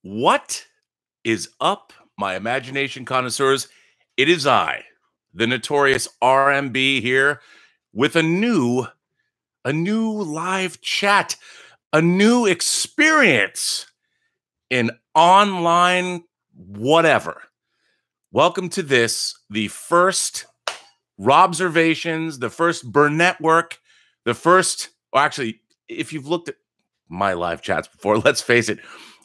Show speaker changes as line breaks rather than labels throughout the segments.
What is up, my imagination connoisseurs? It is I, the notorious RMB here with a new live chat, a new experience in online whatever. Welcome to this, the first ROBSERVATIONS, the first Burn Network, the first, well, actually, if you've looked at my live chats before, let's face it,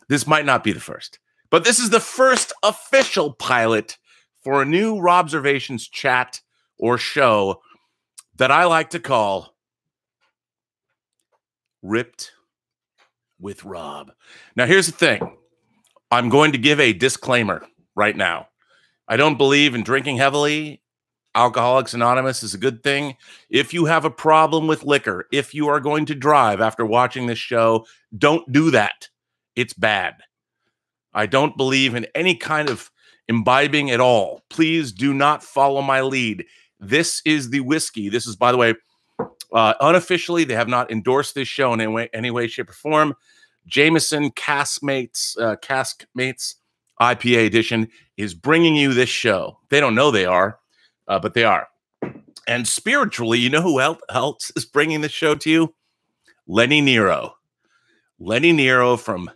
this might not be the first, but this is the first official pilot for a new ROBSERVATIONS chat or show that I like to call Ripped with Rob. Now, here's the thing. I'm going to give a disclaimer right now. I don't believe in drinking heavily. Alcoholics Anonymous is a good thing. If you have a problem with liquor, if you are going to drive after watching this show, don't do that. It's bad. I don't believe in any kind of imbibing at all. Please do not follow my lead. This is the whiskey. This is, by the way, unofficially, they have not endorsed this show in any way, shape, or form. Jameson Caskmates IPA edition is bringing you this show. They don't know they are, but they are. And spiritually, you know who else is bringing this show to you? Lenny Nero. Lenny Nero from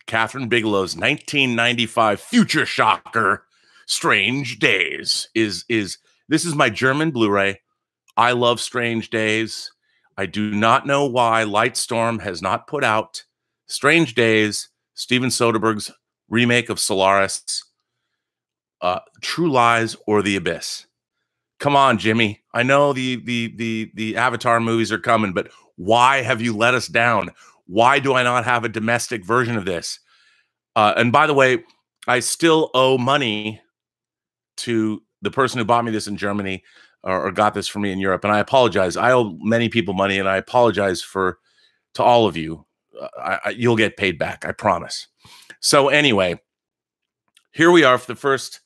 Catherine Bigelow's 1995 future shocker, Strange Days. This is my German Blu-ray. I love Strange Days. I do not know why Lightstorm has not put out Strange Days, Steven Soderbergh's remake of Solaris, True Lies, or The Abyss. Come on, Jimmy. I know the Avatar movies are coming, but why have you let us down? Why do I not have a domestic version of this? And by the way, I still owe money to the person who bought me this in Germany or got this for me in Europe. And I apologize. I owe many people money, and I apologize to all of you. You'll get paid back, I promise. So anyway, here we are for the first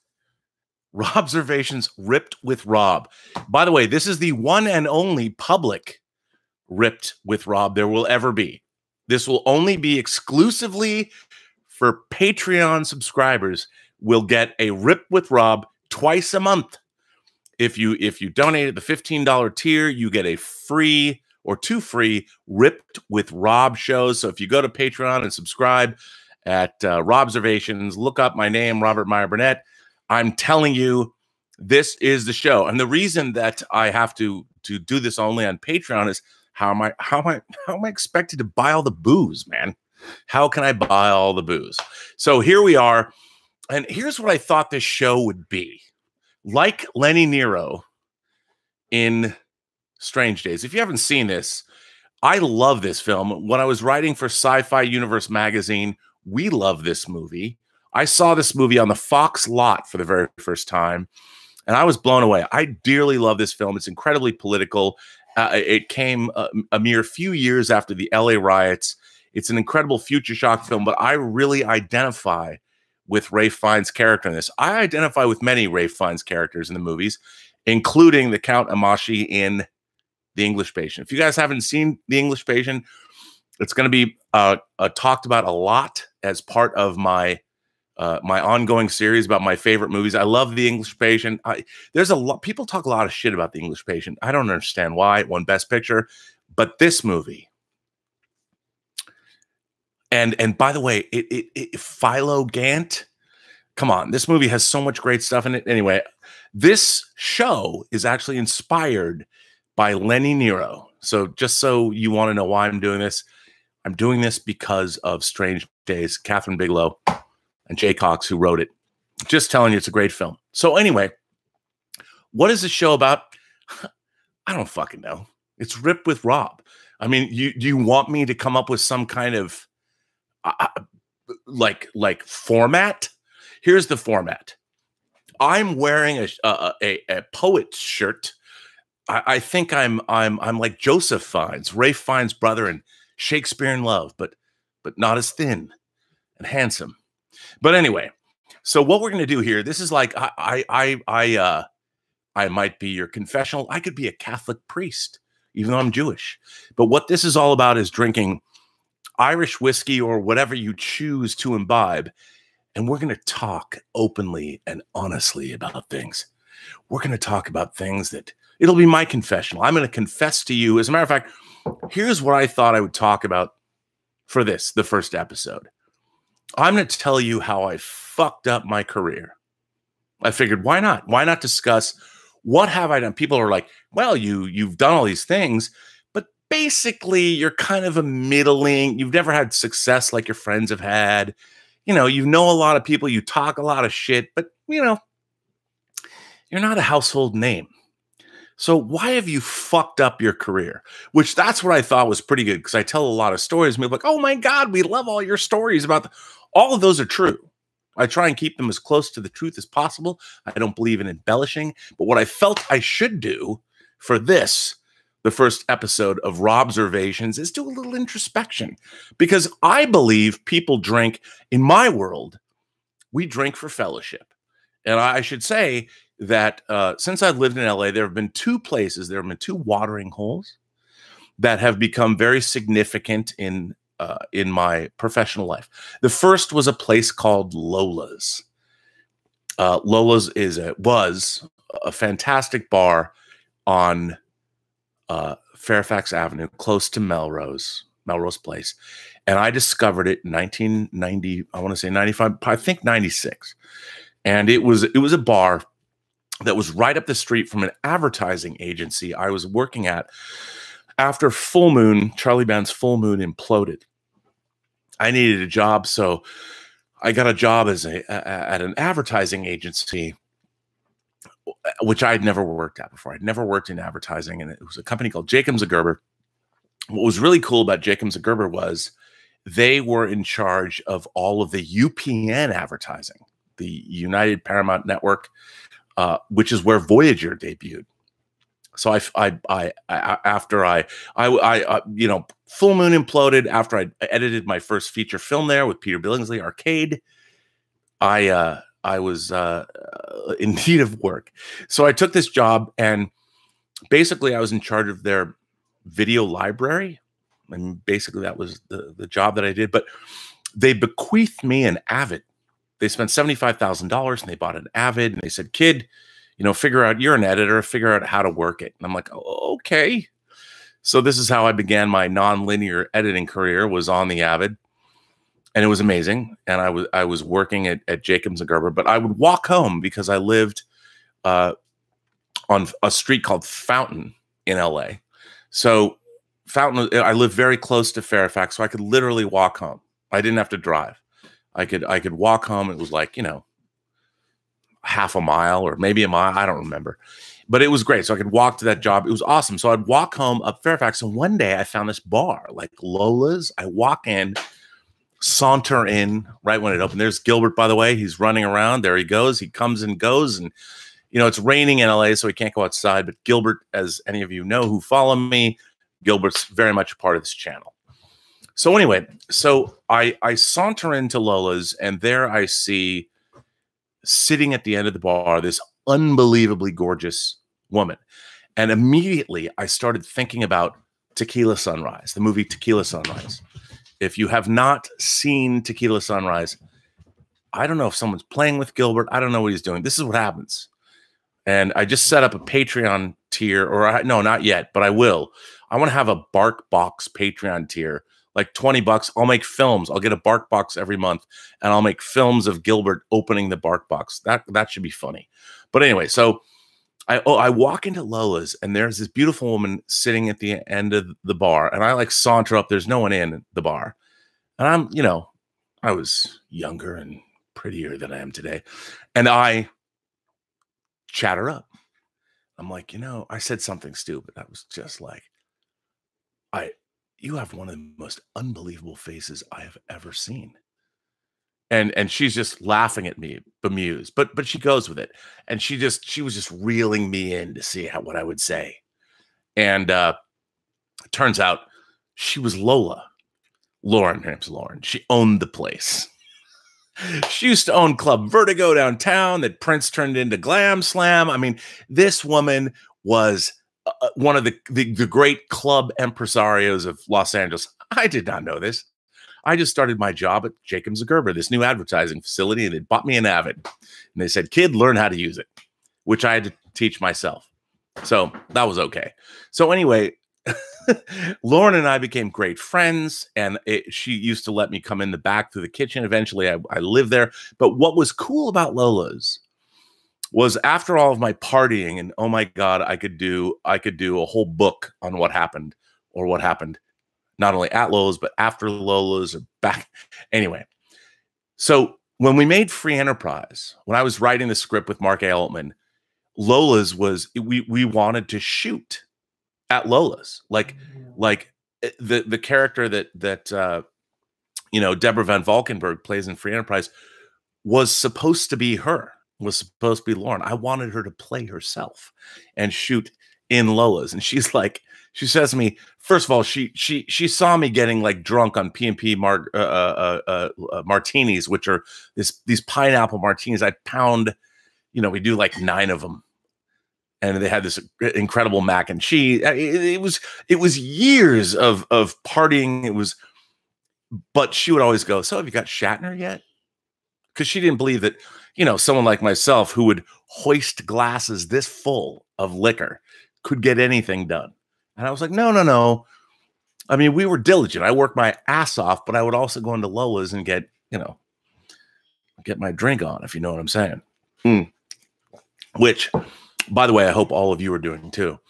ROBSERVATIONS Ripped with Rob. By the way, this is the one and only public Ripped with Rob there will ever be. This will only be exclusively for Patreon subscribers. Will get a Rip with Rob twice a month. If you donate at the $15 tier, you get a free or two free Ripped with Rob shows. So if you go to Patreon and subscribe at ROBSERVATIONS, look up my name, Robert Meyer Burnett. I'm telling you, this is the show. And the reason that I have to do this only on Patreon is how am I expected to buy all the booze, man? How can I buy all the booze? So here we are. And here's what I thought this show would be. Like Lenny Nero in Strange Days. If you haven't seen this, I love this film. When I was writing for Sci-Fi Universe magazine, we love this movie. I saw this movie on the Fox lot for the very first time, and I was blown away. I dearly love this film. It's incredibly political. It came a mere few years after the LA riots. It's an incredible future shock film, but I really identify with Ralph Fiennes' character in this. I identify with many Ralph Fiennes characters in the movies, including the Count Amashi in The English Patient. If you guys haven't seen The English Patient, it's going to be talked about a lot as part of my my ongoing series about my favorite movies. I love The English Patient. There's a lot, people talk a lot of shit about The English Patient. I don't understand why. It won Best Picture, but this movie, and by the way, Philo Gant, come on, this movie has so much great stuff in it. Anyway, this show is actually inspired by Lenny Nero. So just so you want to know why I'm doing this because of Strange Days, Catherine Bigelow and Jay Cox, who wrote it. Just telling you, it's a great film. So anyway, what is the show about? I don't fucking know. It's Ripped with Rob. I mean, do you want me to come up with some kind of like format? Here's the format. I'm wearing a poet's shirt. I think I'm like Joseph Fiennes, Ralph Fiennes' brother in Shakespeare in Love, but not as thin and handsome. But anyway, so what we're going to do here, this is like I might be your confessional. I could be a Catholic priest, even though I'm Jewish. But what this is all about is drinking Irish whiskey or whatever you choose to imbibe. And we're going to talk openly and honestly about things. We're going to talk about things that it'll be my confessional. I'm going to confess to you. As a matter of fact, here's what I thought I would talk about for this, the first episode. I'm going to tell you how I fucked up my career. I figured, why not? Why not discuss what have I done? People are like, well, you've done all these things, but basically you're kind of a middling. You've never had success like your friends have had. You know a lot of people, you talk a lot of shit, but you're not a household name. So why have you fucked up your career? Which that's what I thought was pretty good, because I tell a lot of stories and people are like, oh my God, we love all your stories about all of those are true. I try and keep them as close to the truth as possible. I don't believe in embellishing, but what I felt I should do for this, the first episode of ROBSERVATIONS, is do a little introspection, because I believe people drink, in my world, we drink for fellowship. And I should say that since I've lived in LA, there have been two watering holes that have become very significant in my professional life. The first was a place called Lola's. Lola's was a fantastic bar on Fairfax Avenue, close to Melrose Place. And I discovered it in 1990, I want to say 95, I think 96. And it was a bar that was right up the street from an advertising agency I was working at after Full Moon, Charlie Band's Full Moon imploded. I needed a job, so I got a job at an advertising agency, which I'd never worked at before. I'd never worked in advertising, and it was a company called Jacobs & Gerber. What was really cool about Jacobs & Gerber was they were in charge of all of the UPN advertising, the United Paramount Network, which is where Voyager debuted. So after Full Moon imploded, after I edited my first feature film there with Peter Billingsley, Arcade, I was in need of work. So I took this job, and basically I was in charge of their video library. And basically that was the job that I did. But they bequeathed me an Avid. They spent $75,000 and they bought an Avid, and they said, kid, figure out, you're an editor, figure out how to work it. And I'm like, oh, okay. So this is how I began my non-linear editing career, was on the Avid. And it was amazing. And I was working at Jacobs & Gerber, but I would walk home because I lived on a street called Fountain in LA. So Fountain, I lived very close to Fairfax, so I could literally walk home. I didn't have to drive. I could walk home. It was like, half a mile or maybe a mile. I don't remember, but it was great. So I could walk to that job. It was awesome. So I'd walk home up Fairfax. And one day I found this bar like Lola's. I walk in, saunter in right when it opened. There's Gilbert, by the way. He's running around. There he goes. He comes and goes. And, it's raining in LA, so he can't go outside. But Gilbert, as any of you know who follow me, Gilbert's very much a part of this channel. So anyway, I saunter into Lola's, and there I see, sitting at the end of the bar, this unbelievably gorgeous woman. And immediately I started thinking about Tequila Sunrise, the movie Tequila Sunrise. If you have not seen Tequila Sunrise, I don't know if someone's playing with Gilbert. I don't know what he's doing. This is what happens. And I just set up a Patreon tier, no, not yet, but I will. I want to have a Bark Box Patreon tier, like $20. I'll make films. I'll get a Bark Box every month, and I'll make films of Gilbert opening the Bark Box. That should be funny. But anyway, so I walk into Lola's, and there's this beautiful woman sitting at the end of the bar, and I like saunter up. There's no one in the bar, and I was younger and prettier than I am today, and I chat her up. I'm like, I said something stupid. I was just like, you have one of the most unbelievable faces I have ever seen. And she's just laughing at me, bemused, but she goes with it. And she was just reeling me in to see what I would say. And it turns out she was Lola. Lauren, her name's Lauren. She owned the place. She used to own Club Vertigo downtown that Prince turned into Glam Slam. I mean, this woman was one of the great club impresarios of Los Angeles. I did not know this. I just started my job at Jacobs Gerber, this new advertising facility, and they bought me an Avid. And they said, kid, learn how to use it, which I had to teach myself. So that was okay. So anyway, Lauren and I became great friends, and she used to let me come in the back through the kitchen. Eventually, I lived there. But what was cool about Lola's was after all of my partying, and oh my God, I could do a whole book on what happened, or what happened not only at Lola's, but after Lola's or back. Anyway, so when we made Free Enterprise, when I was writing the script with Mark A. Altman, Lola's was, we wanted to shoot at Lola's, like the character that you know, Deborah Van Valkenburg plays in Free Enterprise was supposed to be her, was supposed to be Lauren. I wanted her to play herself and shoot in Lola's. And she's like, she says to me, first of all, she saw me getting like drunk on P&P martinis, which are these pineapple martinis. I pound, you know, we do like 9 of them. And they had this incredible mac and cheese. It was years of partying. It was, but she would always go, so have you got Shatner yet? Because she didn't believe that, you know, someone like myself who would hoist glasses this full of liquor could get anything done. And I was like, no, no, no. I mean, we were diligent. I worked my ass off, but I would also go into Lola's and get, you know, get my drink on, if you know what I'm saying. Which, by the way, I hope all of you are doing too.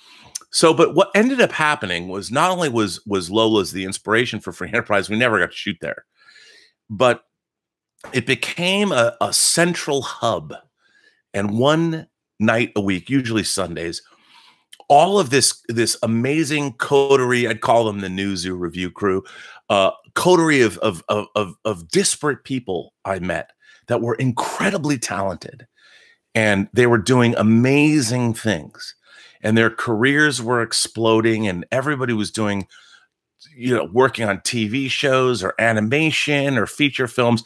So, but what ended up happening was not only was Lola's the inspiration for Free Enterprise, we never got to shoot there, but it became a central hub. And one night a week, usually Sundays, all of this amazing coterie, I'd call them the Newzoo review crew, coterie of disparate people I met that were incredibly talented. And they were doing amazing things, and their careers were exploding, and everybody was doing, you know, working on TV shows or animation or feature films.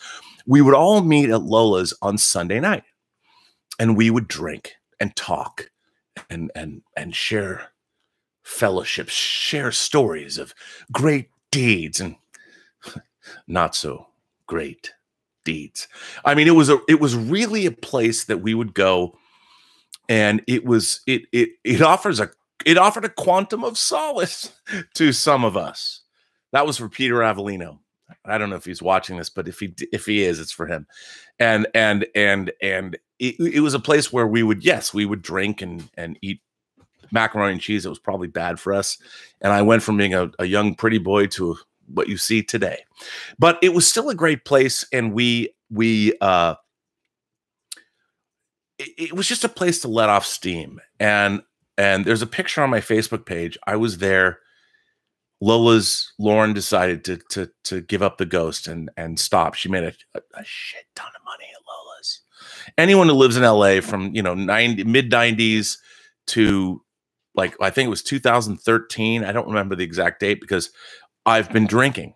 We would all meet at Lola's on Sunday night, and we would drink and talk and share fellowships, share stories of great deeds and not so great deeds. I mean, it was really a place that we would go, and it offered a quantum of solace to some of us. That was for Peter Avellino. I don't know if he's watching this, but if he is, it's for him. And it was a place where we would drink and eat macaroni and cheese. It was probably bad for us. And I went from being a young pretty boy to what you see today, but it was still a great place. And it was just a place to let off steam. And there's a picture on my Facebook page. I was there. Lauren decided to give up the ghost and stop. She made a shit ton of money at Lola's. Anyone who lives in LA from, you know, mid 90s to, like, I think it was 2013. I don't remember the exact date because I've been drinking,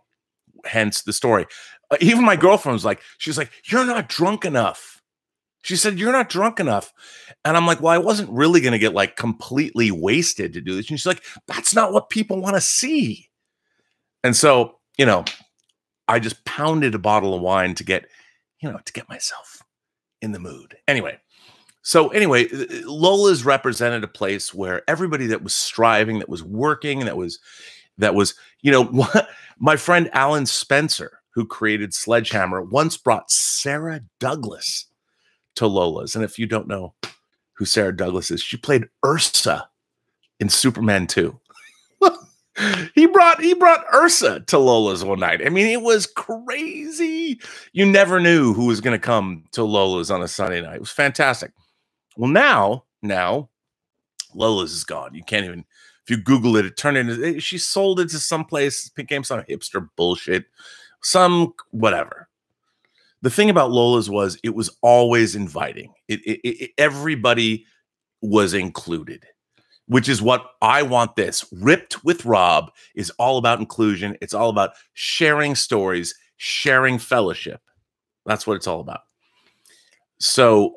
hence the story. Even my girlfriend was like, she's like, you're not drunk enough. She said, you're not drunk enough. And I'm like, well, I wasn't really going to get like completely wasted to do this. And she's like, that's not what people want to see. And so, you know, I just pounded a bottle of wine to get myself in the mood. Anyway, Lola's represented a place where everybody that was striving, that was working, that was, you know, my friend Alan Spencer, who created Sledgehammer, once brought Sarah Douglas to Lola's. And if you don't know who Sarah Douglas is, she played Ursa in Superman 2. He brought Ursa to Lola's one night. I mean, it was crazy. You never knew who was going to come to Lola's on a Sunday night. It was fantastic. Well, now Lola's is gone. You can't even, if you Google it, it turned into, she sold it to some place, became some hipster bullshit, some whatever. The thing about Lola's was it was always inviting. Everybody was included, which is what I want. This Ripped with Rob is all about inclusion. It's all about sharing stories, sharing fellowship. That's what it's all about. So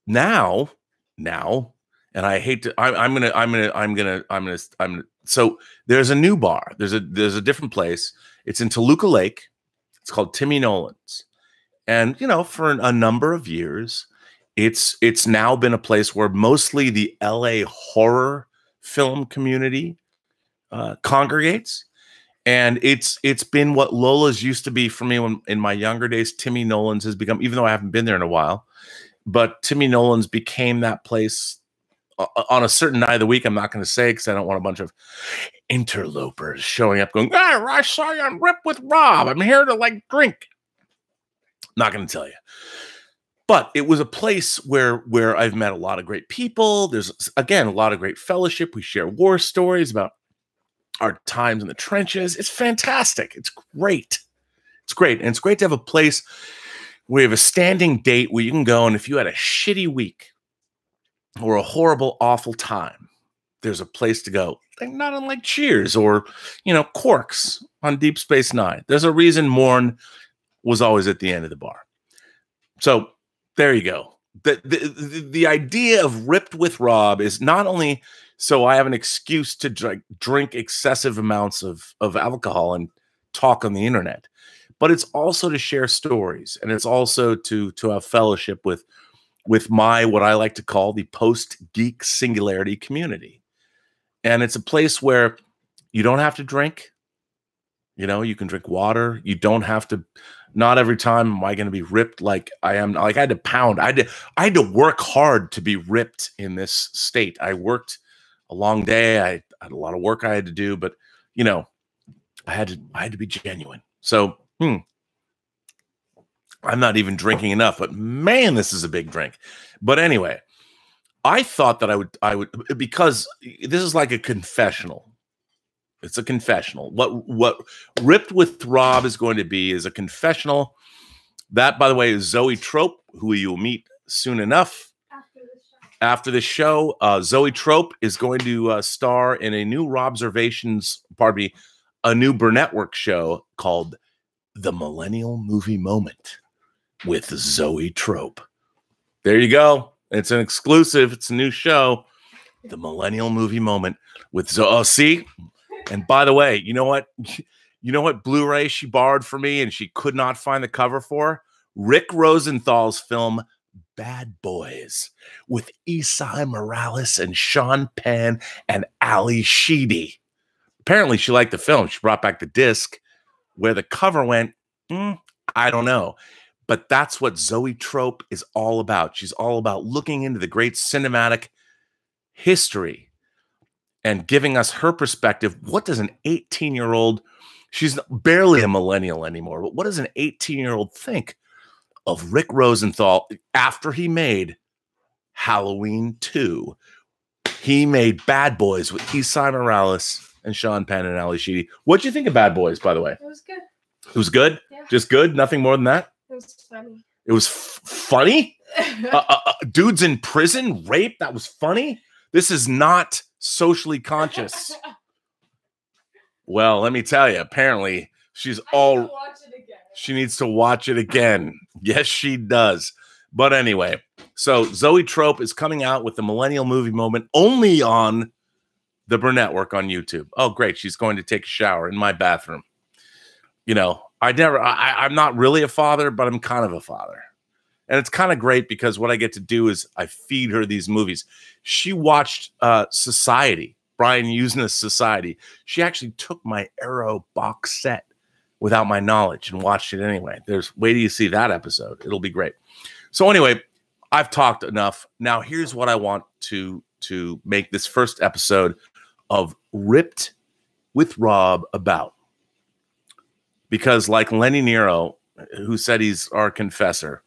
now, and I hate to, I'm gonna. So there's a new bar. There's a different place. It's in Toluca Lake. It's called Timmy Nolan's. And, you know, for a number of years, it's now been a place where mostly the LA horror film community congregates. And it's been what Lola's used to be for me when in my younger days. Timmy Nolan's has become, even though I haven't been there in a while, but Timmy Nolan's became that place on a certain night of the week. I'm not going to say because I don't want a bunch of interlopers showing up going, I saw you on Rip with Rob. I'm here to like drink. Not going to tell you. But it was a place where I've met a lot of great people. There's, again, a lot of great fellowship. We share war stories about our times in the trenches. It's fantastic. It's great. It's great. And it's great to have a place where you have a standing date where you can go, and if you had a shitty week or a horrible, awful time, there's a place to go. Not unlike Cheers or, you know, Quarks on Deep Space Nine. There's a reason Morn was always at the end of the bar. So there you go. The idea of Ripped with Rob is not only so I have an excuse to drink excessive amounts of alcohol and talk on the internet, but it's also to share stories, and it's also to have fellowship with my, what I like to call the post-geek singularity community. And it's a place where you don't have to drink. You know, you can drink water. You don't have to. Not every time am I going to be ripped like I am. Like I had to pound. I had to work hard to be ripped in this state. I worked a long day. I had a lot of work I had to do, but you know, I had to be genuine. So, I'm not even drinking enough, but man, this is a big drink. But anyway, I thought that I would, because this is like a confessional. It's a confessional. What Ripped with Rob is going to be is a confessional. That, by the way, is Zoe Trope, who you'll meet soon enough. After the show, Zoe Trope is going to star in a new ROBSERVATIONS, pardon me, a new Burnetwork show called The Millennial Movie Moment with Zoe Trope. There you go. It's an exclusive. It's a new show. The Millennial Movie Moment with Zoe. Oh, see? And by the way, you know what? You know what Blu-ray she borrowed for me and she could not find the cover for? Rick Rosenthal's film Bad Boys with Esai Morales and Sean Penn and Ali Sheedy. Apparently she liked the film. She brought back the disc. Where the cover went, I don't know. But that's what Zoe Trope is all about. She's all about looking into the great cinematic history and giving us her perspective. What does an 18-year-old, she's barely a millennial anymore, but what does an 18-year-old think of Rick Rosenthal after he made Halloween 2? He made Bad Boys with Esai Morales and Sean Penn and Ali Sheedy. What'd you think of Bad Boys, by the way? It
was good.
It was good? Yeah. Just good? Nothing more than that?
It was funny.
It was funny? Dudes in prison, rape, that was funny? This is not socially conscious. Well, let me tell you, apparently she's all... She needs to watch it again. Yes, she does. But anyway, so Zoe Trope is coming out with the Millennial Movie Moment only on the Burnetwork on YouTube. Oh, great. She's going to take a shower in my bathroom. You know, I'm not really a father, but I'm kind of a father. And it's kind of great because what I get to do is I feed her these movies. She watched Society, Brian Usna's Society. She actually took my Arrow box set without my knowledge and watched it anyway. Wait till you see that episode. It'll be great. So anyway, I've talked enough. Now here's what I want to make this first episode of Ripped with Rob about. Because like Lenny Nero, who said he's our confessor,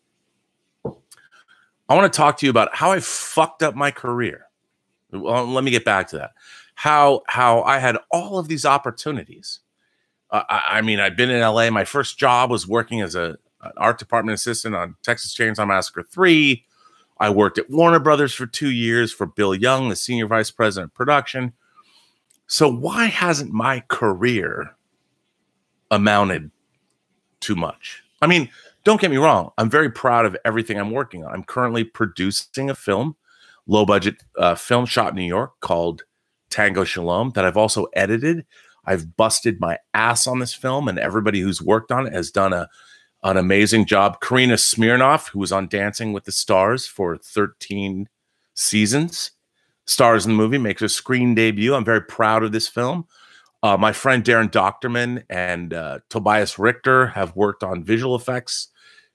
I want to talk to you about how I fucked up my career. Well, let me get back to that. How I had all of these opportunities. I mean, I've been in LA. My first job was working as an art department assistant on Texas Chainsaw Massacre 3. I worked at Warner Brothers for 2 years for Bill Young, the senior vice president of production. So why hasn't my career amounted to much? I mean, don't get me wrong. I'm very proud of everything I'm working on. I'm currently producing a film, low budget film shot in New York called Tango Shalom that I've also edited. I've busted my ass on this film, and everybody who's worked on it has done an amazing job. Karina Smirnoff, who was on Dancing with the Stars for 13 seasons, stars in the movie, makes her screen debut. I'm very proud of this film. My friend Darren Doctorman and Tobias Richter have worked on visual effects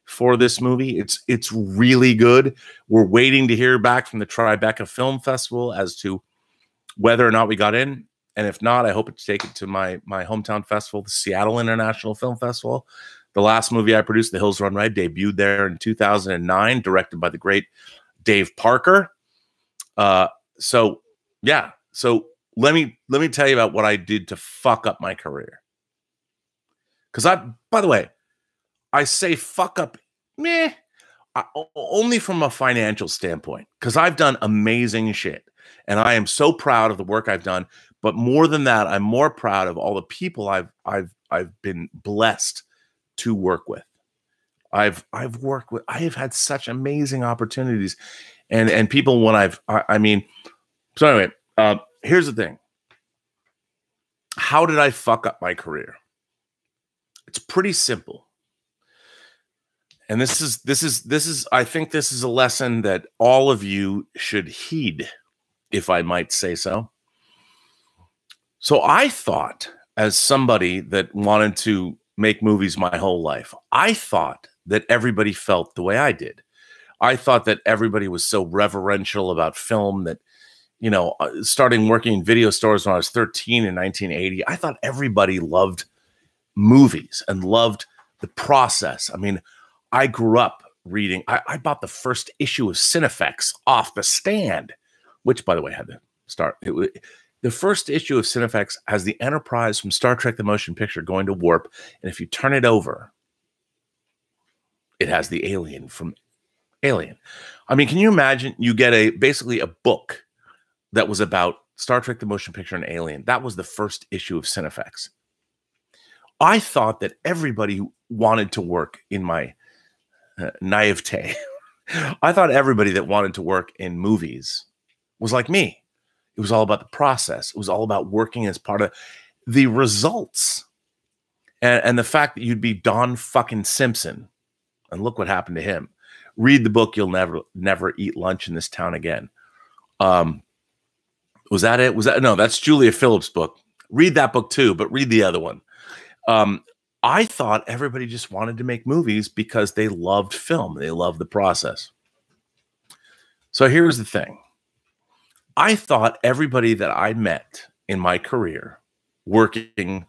for this movie. It's really good. We're waiting to hear back from the Tribeca Film Festival as to whether or not we got in. And if not, I hope to take it to my hometown festival, the Seattle International Film Festival. The last movie I produced, The Hills Run Red, debuted there in 2009, directed by the great Dave Parker. So let me tell you about what I did to fuck up my career. Because by the way, I say fuck up, only from a financial standpoint, because I've done amazing shit, and I am so proud of the work I've done. But more than that, I'm more proud of all the people I've been blessed to work with. I have had such amazing opportunities, and people when so anyway, here's the thing. How did I fuck up my career? It's pretty simple. And this is I think this is a lesson that all of you should heed, if I might say so. So I thought, as somebody that wanted to make movies my whole life, I thought that everybody felt the way I did. I thought that everybody was so reverential about film that, you know, starting working in video stores when I was 13 in 1980, I thought everybody loved movies and loved the process. I mean, I grew up reading, I bought the first issue of Cinefex off the stand, which, by the way, had to start. The first issue of Cinefex has the Enterprise from Star Trek: The Motion Picture going to warp, and if you turn it over, it has the alien from Alien. I mean, can you imagine you get basically a book that was about Star Trek: The Motion Picture and Alien? That was the first issue of Cinefex. I thought that everybody wanted to work in my naivete. I thought everybody that wanted to work in movies was like me. It was all about the process. It was all about working as part of the results. And the fact that you'd be Don fucking Simpson, and look what happened to him. Read the book, You'll Never Eat Lunch in This Town Again. Was that it? No, that's Julia Phillips' book. Read that book too, but read the other one. I thought everybody just wanted to make movies because they loved film. They loved the process. So here's the thing. I thought everybody that I met in my career, working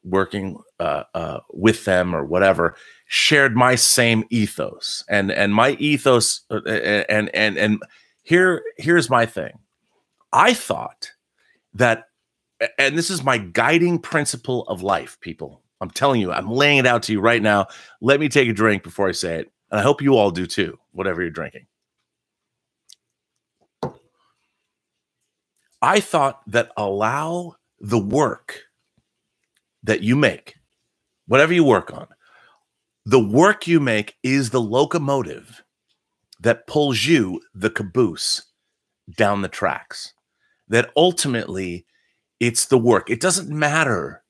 with them or whatever, shared my same ethos. And my ethos, and here's my thing. I thought that, and this is my guiding principle of life, people. I'm telling you, I'm laying it out to you right now. Let me take a drink before I say it. And I hope you all do too, whatever you're drinking. I thought that allow the work that you make, whatever you work on, the work you make is the locomotive that pulls you, the caboose, down the tracks. That ultimately, it's the work. It doesn't matter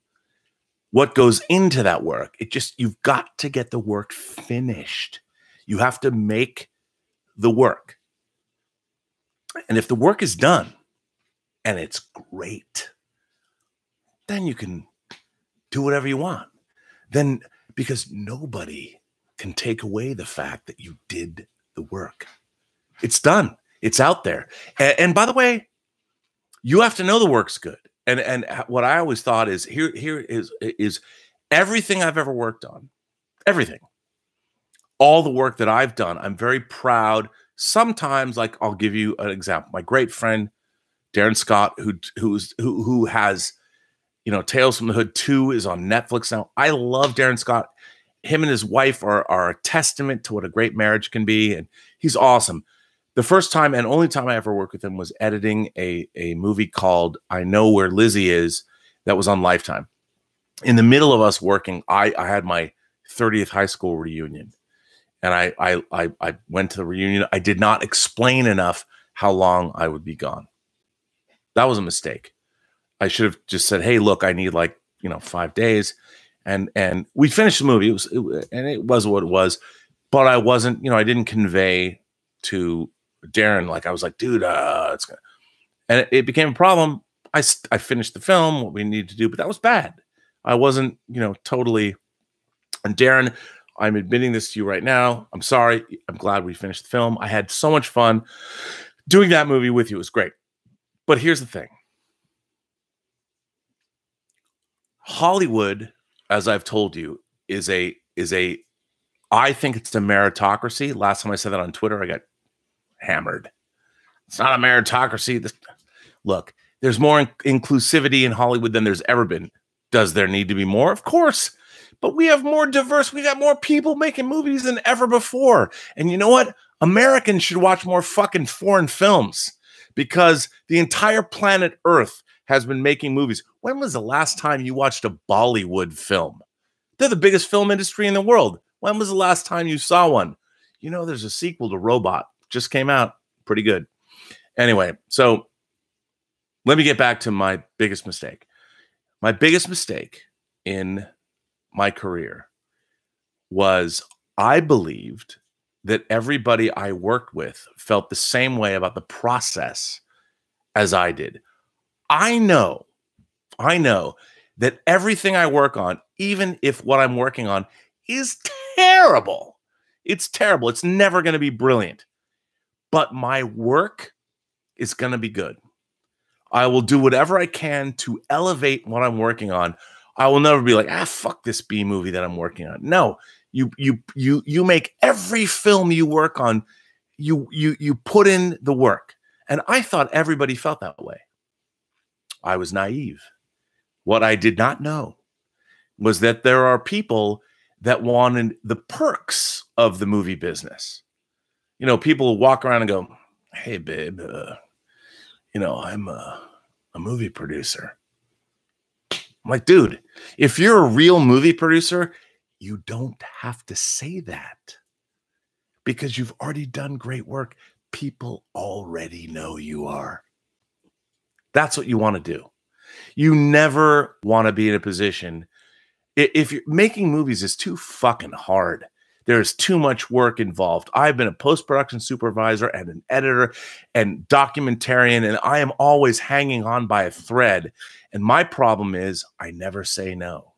what goes into that work. You've got to get the work finished. You have to make the work. And if the work is done and it's great, then you can do whatever you want. Then, because nobody can take away the fact that you did the work. It's done. It's out there. And by the way, you have to know the work's good. And what I always thought is here is everything I've ever worked on, everything, all the work that I've done, I'm very proud. Sometimes, like, I'll give you an example. My great friend Darren Scott, who has, you know, Tales from the Hood 2 is on Netflix now. I love Darren Scott. Him and his wife are a testament to what a great marriage can be, and he's awesome. The first time and only time I ever worked with him was editing a movie called I Know Where Lizzie Is that was on Lifetime. In the middle of us working, I had my 30th high school reunion, and I went to the reunion. I did not explain enough how long I would be gone. That was a mistake. I should have just said, hey, look, I need like, 5 days. And we finished the movie. It was what it was. But I wasn't, I didn't convey to Darren, like I was like, dude, it's gonna, and it became a problem. I finished the film, what we needed to do, but that was bad. I wasn't, totally. And Darren, I'm admitting this to you right now. I'm sorry. I'm glad we finished the film. I had so much fun doing that movie with you. It was great. But here's the thing. Hollywood, as I've told you, is a I think it's a meritocracy. Last time I said that on Twitter, I got hammered. It's not a meritocracy. Look, there's more inclusivity in Hollywood than there's ever been. Does there need to be more? Of course. But we have more diverse. We got more people making movies than ever before. And you know what? Americans should watch more fucking foreign films because the entire planet Earth has been making movies. When was the last time you watched a Bollywood film? They're the biggest film industry in the world. When was the last time you saw one? There's a sequel to Robot. Just came out. Pretty good. Anyway, so let me get back to my biggest mistake. My biggest mistake in my career was I believed that everybody I worked with felt the same way about the process as I did. I know that everything I work on, even if what I'm working on is terrible, it's terrible. It's never going to be brilliant, but my work is going to be good. I will do whatever I can to elevate what I'm working on. I will never be like, fuck this B movie that I'm working on. No, you make every film you work on, you put in the work. And I thought everybody felt that way. I was naive. What I did not know was that there are people that wanted the perks of the movie business. People walk around and go, hey, babe, I'm a movie producer. I'm like, dude, if you're a real movie producer, you don't have to say that because you've already done great work. People already know you are. That's what you want to do. You never want to be in a position. If you're making movies is too fucking hard. There's too much work involved. I've been a post-production supervisor and an editor and documentarian, and I am always hanging on by a thread. And my problem is I never say no.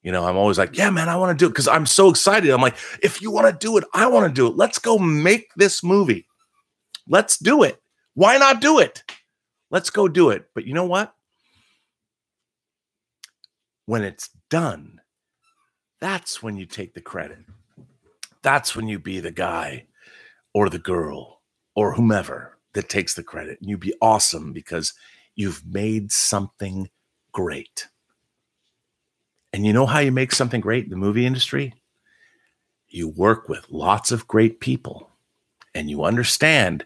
I'm always like, yeah, man, I want to do it because I'm so excited. I'm like, if you want to do it, I want to do it. Let's go make this movie. Let's do it. Why not do it? Let's go do it. But you know what? When it's done, that's when you take the credit. That's when you be the guy or the girl or whomever that takes the credit. And you be awesome because you've made something great. And you know how you make something great in the movie industry? You work with lots of great people and you understand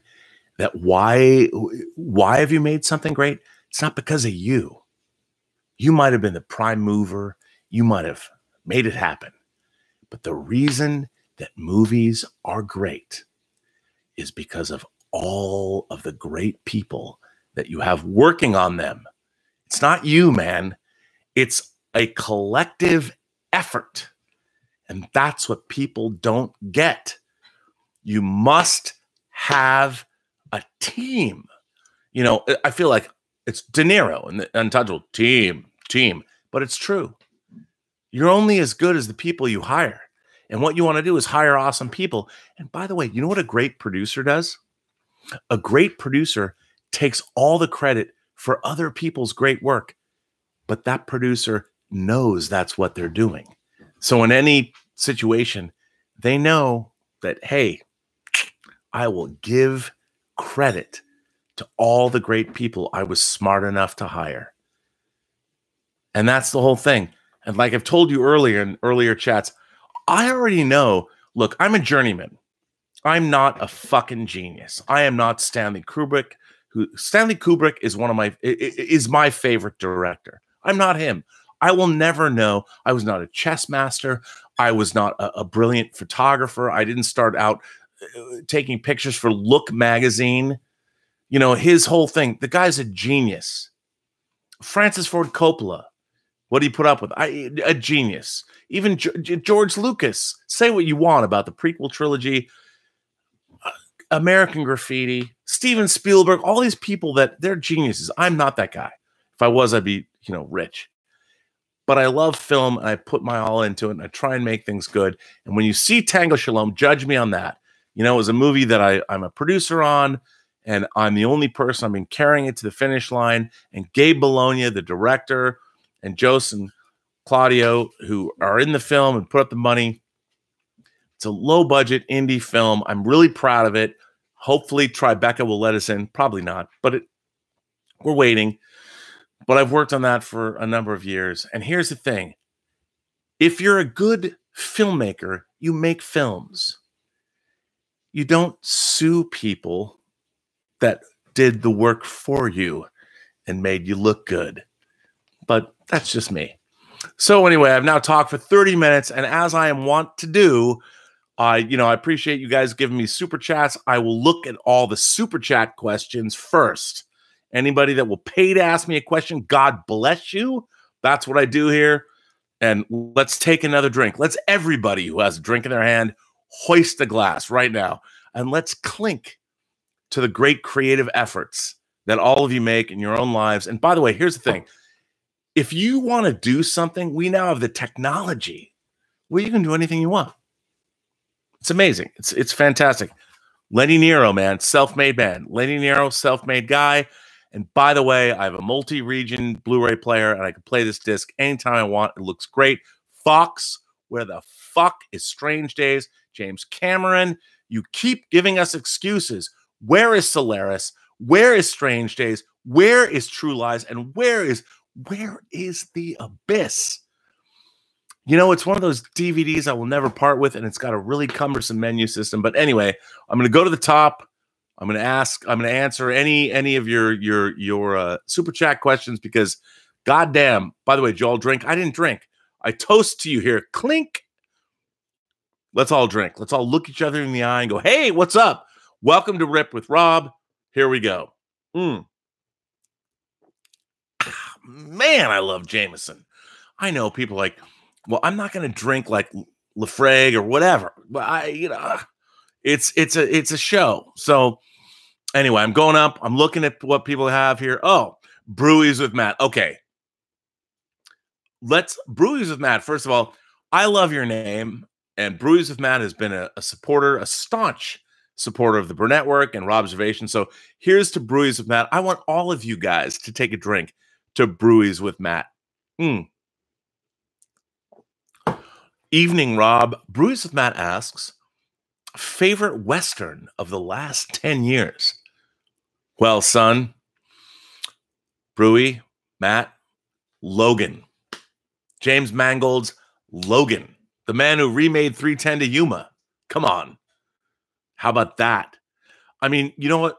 that why have you made something great? It's not because of you. You might have been the prime mover. You might have made it happen. But the reason that movies are great is because of all of the great people that you have working on them. It's not you, man. It's a collective effort. And that's what people don't get. You must have a team. I feel like it's De Niro and the Untouchable team, but it's true. You're only as good as the people you hire. And what you want to do is hire awesome people. And by the way, you know what a great producer does? A great producer takes all the credit for other people's great work, but that producer knows that's what they're doing. So in any situation, they know that, hey, I will give credit to all the great people I was smart enough to hire. And that's the whole thing. And like I've told you earlier in earlier chats, I already know, look, I'm a journeyman. I'm not a fucking genius. I am not Stanley Kubrick. Stanley Kubrick is my favorite director. I'm not him. I will never know. I was not a chess master. I was not a brilliant photographer. I didn't start out taking pictures for Look magazine. His whole thing, the guy's a genius. Francis Ford Coppola. What do you put up with? A genius. Even George Lucas. Say what you want about the prequel trilogy, American Graffiti, Steven Spielberg, all these people that they're geniuses. I'm not that guy. If I was, I'd be, rich. But I love film, and I put my all into it, and I try and make things good. And when you see Tango Shalom, judge me on that. It was a movie that I'm a producer on, and I'm the only person. I've been carrying it to the finish line. And Gabe Bologna, the director, and Jose and Claudio, who are in the film and put up the money. It's a low-budget indie film. I'm really proud of it. Hopefully, Tribeca will let us in. Probably not, but we're waiting. But I've worked on that for a number of years. And here's the thing. If you're a good filmmaker, you make films. You don't sue people that did the work for you and made you look good. But that's just me. So anyway, I've now talked for 30 minutes. And as I am wont to do, I appreciate you guys giving me super chats. I will look at all the super chat questions first. Anybody that will pay to ask me a question, God bless you. That's what I do here. And let's take another drink. Let's everybody who has a drink in their hand hoist a glass right now. And let's clink to the great creative efforts that all of you make in your own lives. And by the way, here's the thing. If you want to do something, we now have the technology where you can do anything you want. It's amazing. It's fantastic. Lenny Nero, man, self-made man. Lenny Nero, self-made guy. And by the way, I have a multi-region Blu-ray player, and I can play this disc anytime I want. It looks great. Fox, where the fuck is Strange Days? James Cameron, you keep giving us excuses. Where is Solaris? Where is Strange Days? Where is True Lies? And where is The Abyss? It's one of those DVDs I will never part with, and it's got a really cumbersome menu system. But anyway, I'm going to go to the top. I'm going to answer any of your super chat questions because, goddamn. By the way, did you all drink? I didn't drink. I toast to you here. Clink. Let's all drink. Let's all look each other in the eye and go, hey, what's up? Welcome to Rip with Rob. Here we go. Man, I love Jameson. I know people like, well, I'm not going to drink like Lafrague or whatever, but it's a show. So anyway, I'm going up. I'm looking at what people have here. Oh, Brewies with Matt. Okay. Brewies with Matt. First of all, I love your name. And Brewies with Matt has been a supporter, a staunch supporter of the Burnett Work and ROBSERVATIONS. So here's to Brewies with Matt. I want all of you guys to take a drink to Brewies with Matt. Evening, Rob. Brewies with Matt asks, favorite Western of the last 10 years? Well, son, Brewy, Matt, Logan. James Mangold's Logan. The man who remade 310 to Yuma. Come on. How about that? I mean, you know what?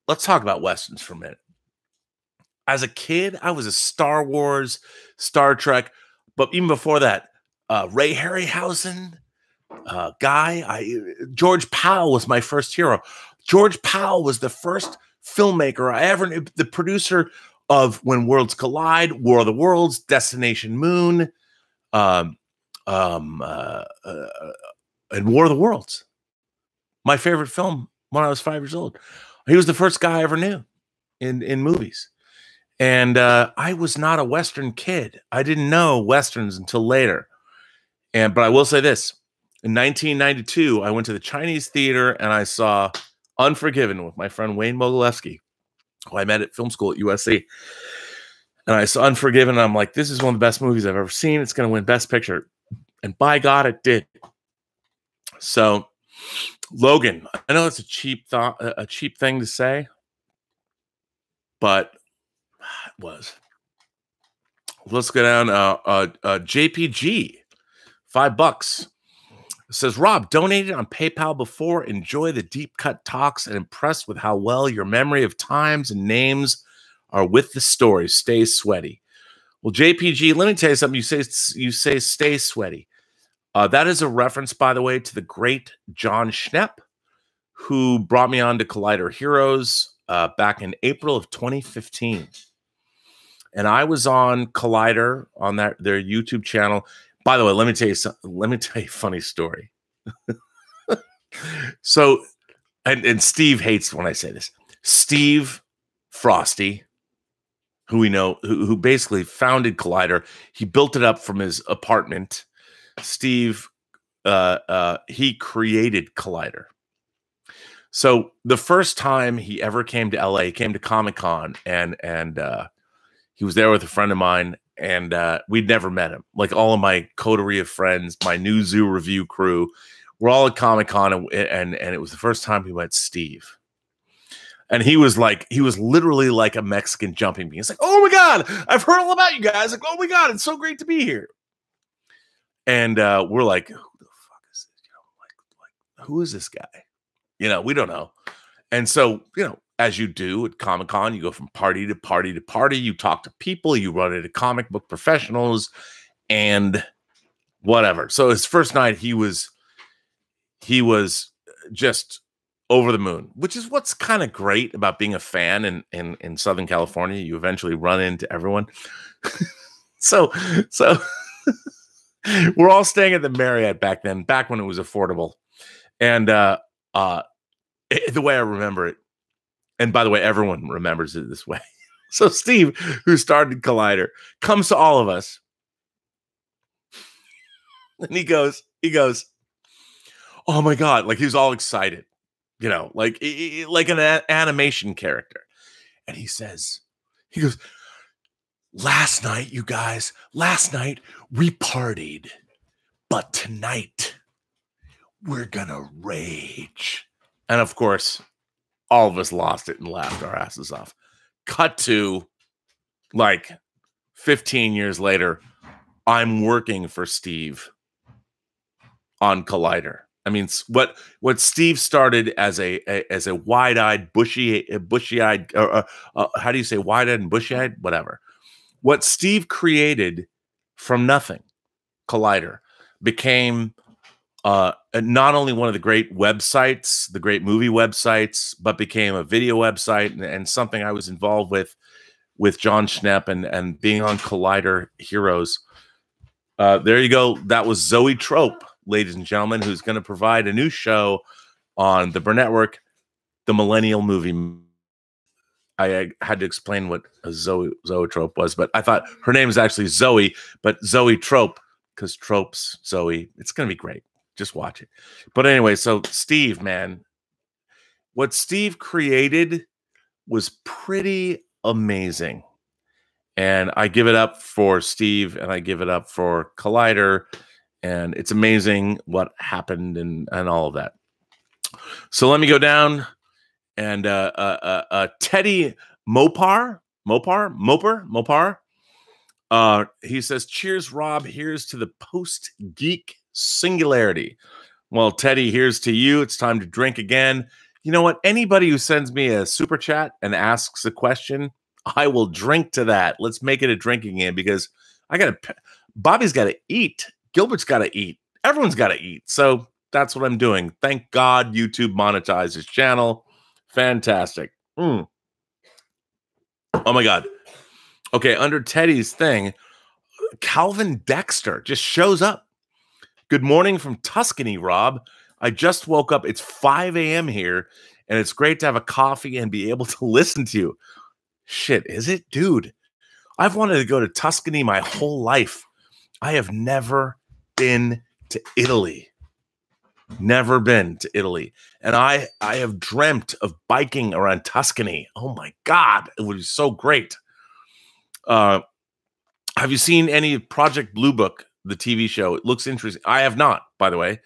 Let's talk about Westerns for a minute. As a kid, I was a Star Wars, Star Trek, but even before that, Ray Harryhausen guy. George Powell was my first hero. George Powell was the first filmmaker I ever knew, the producer of When Worlds Collide, War of the Worlds, Destination Moon, and War of the Worlds. My favorite film when I was 5 years old. He was the first guy I ever knew in movies. And I was not a Western kid. I didn't know Westerns until later. But I will say this. In 1992, I went to the Chinese theater and I saw Unforgiven with my friend Wayne Mogilevsky, who I met at film school at USC. And I saw Unforgiven, and I'm like, this is one of the best movies I've ever seen. It's going to win Best Picture. And by God, it did. So, Logan, I know it's a cheap thing to say, but it was. Let's go down. JPG, $5. Says, Rob, donated on PayPal before. Enjoy the deep cut talks and impressed with how well your memory of times and names are with the story. Stay sweaty. Well, JPG, let me tell you something. You say stay sweaty. That is a reference, by the way, to the great John Schnepp, who brought me on to Collider Heroes back in April of 2015. And I was on Collider on their YouTube channel. By the way, let me tell you a funny story. So, and Steve hates when I say this. Steve Frosty, who we know, who basically founded Collider, he built it up from his apartment. Steve, he created Collider. So the first time he ever came to LA, he came to Comic-Con, and he was there with a friend of mine, and we'd never met him. Like all of my coterie of friends, my New Zoo review crew, we're all at Comic-Con, and it was the first time we met Steve. And he was literally like a Mexican jumping bean. It's like, oh my God, I've heard all about you guys. Like, oh my God, it's so great to be here. And we're like, who the fuck is this? You know, like who is this guy? You know, we don't know. And so, you know, as you do at Comic-Con, you go from party to party to party. You talk to people, you run into comic book professionals and whatever. So his first night, he was just over the moon, which is what's kind of great about being a fan in Southern California. You eventually run into everyone. So we're all staying at the Marriott back then, back when it was affordable. And the way I remember it, and by the way, everyone remembers it this way. So Steve, who started Collider, comes to all of us. And he goes, oh my God, like he was all excited. You know, like an animation character. And he goes, last night, you guys, we partied, but tonight we're gonna rage. And of course, all of us lost it and laughed our asses off. Cut to like 15 years later, I'm working for Steve on Collider. I mean, what Steve started as a wide-eyed, bushy-eyed, how do you say wide-eyed and bushy-eyed? Whatever. What Steve created from nothing, Collider, became not only one of the great websites, the great movie websites, but became a video website and something I was involved with John Schnepp and being on Collider Heroes. There you go. That was Zoe Trope, ladies and gentlemen, who's going to provide a new show on the Burn Network, the Millennial Movie. I had to explain what a Zoetrope was, but I thought her name is actually Zoe, but Zoe Trope, because Trope's Zoe. It's going to be great. Just watch it. But anyway, so Steve, man, what Steve created was pretty amazing. And I give it up for Steve, and I give it up for Collider. And it's amazing what happened and all of that. So let me go down and Teddy Mopar. He says, cheers, Rob. Here's to the post-geek singularity. Well, Teddy, here's to you. It's time to drink again. You know what? Anybody who sends me a super chat and asks a question, I will drink to that. Let's make it a drinking game because Bobby's got to eat. Gilbert's got to eat. Everyone's got to eat. So that's what I'm doing. Thank God YouTube monetized his channel. Fantastic. Oh my God. Okay, under Teddy's thing, Calvin Dexter just shows up. Good morning from Tuscany, Rob. I just woke up. It's 5 a.m. here, and it's great to have a coffee and be able to listen to you. Shit, is it? Dude, I've wanted to go to Tuscany my whole life. I have never been to Italy. Never been to Italy. And I have dreamt of biking around Tuscany. Oh my God, it would be so great. Have you seen any Project Blue Book, the TV show? It looks interesting. I have not, by the way.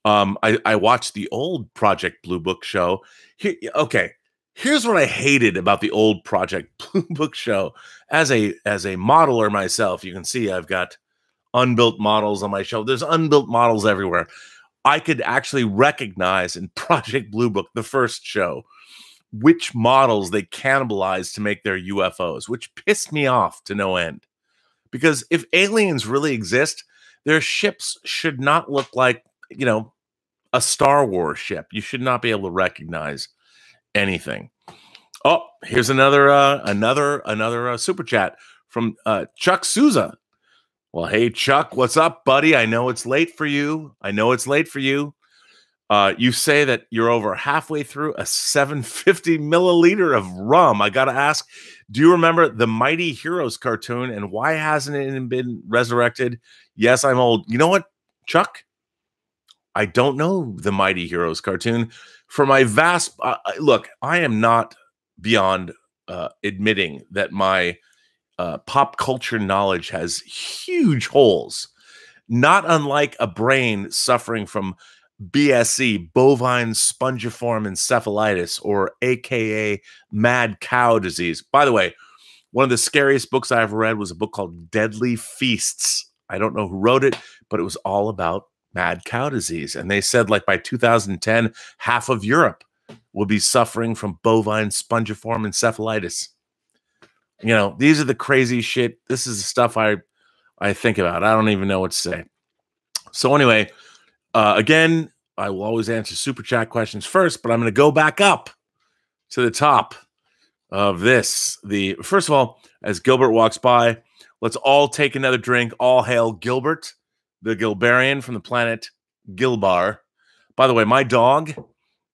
I watched the old Project Blue Book show. Okay, here's what I hated about the old Project Blue Book show. As a modeler myself, you can see I've got unbuilt models on my show. There's unbuilt models everywhere. I could actually recognize in Project Blue Book, the first show, which models they cannibalized to make their UFOs, which pissed me off to no end. Because if aliens really exist, their ships should not look like, you know, a Star Wars ship. You should not be able to recognize anything. Oh, here's another super chat from Chuck Souza. Well, hey Chuck, what's up, buddy? I know it's late for you. You say that you're over halfway through a 750 milliliter of rum. I gotta ask, do you remember the Mighty Heroes cartoon, and why hasn't it been resurrected? Yes, I'm old. You know what, Chuck? I don't know the Mighty Heroes cartoon. For my vast look, I am not beyond admitting that my pop culture knowledge has huge holes, not unlike a brain suffering from BSE, bovine spongiform encephalitis, or AKA mad cow disease. By the way, one of the scariest books I ever read was a book called Deadly Feasts. I don't know who wrote it, but it was all about mad cow disease. And they said, like, by 2010, half of Europe will be suffering from bovine spongiform encephalitis. You know, these are the crazy shit. This is the stuff I think about. I don't even know what to say. So anyway, again, I will always answer super chat questions first, but I'm going to go back up to the top of this. First of all, as Gilbert walks by, let's all take another drink. All hail Gilbert, the Gilberian from the planet Gilbar. By the way, my dog,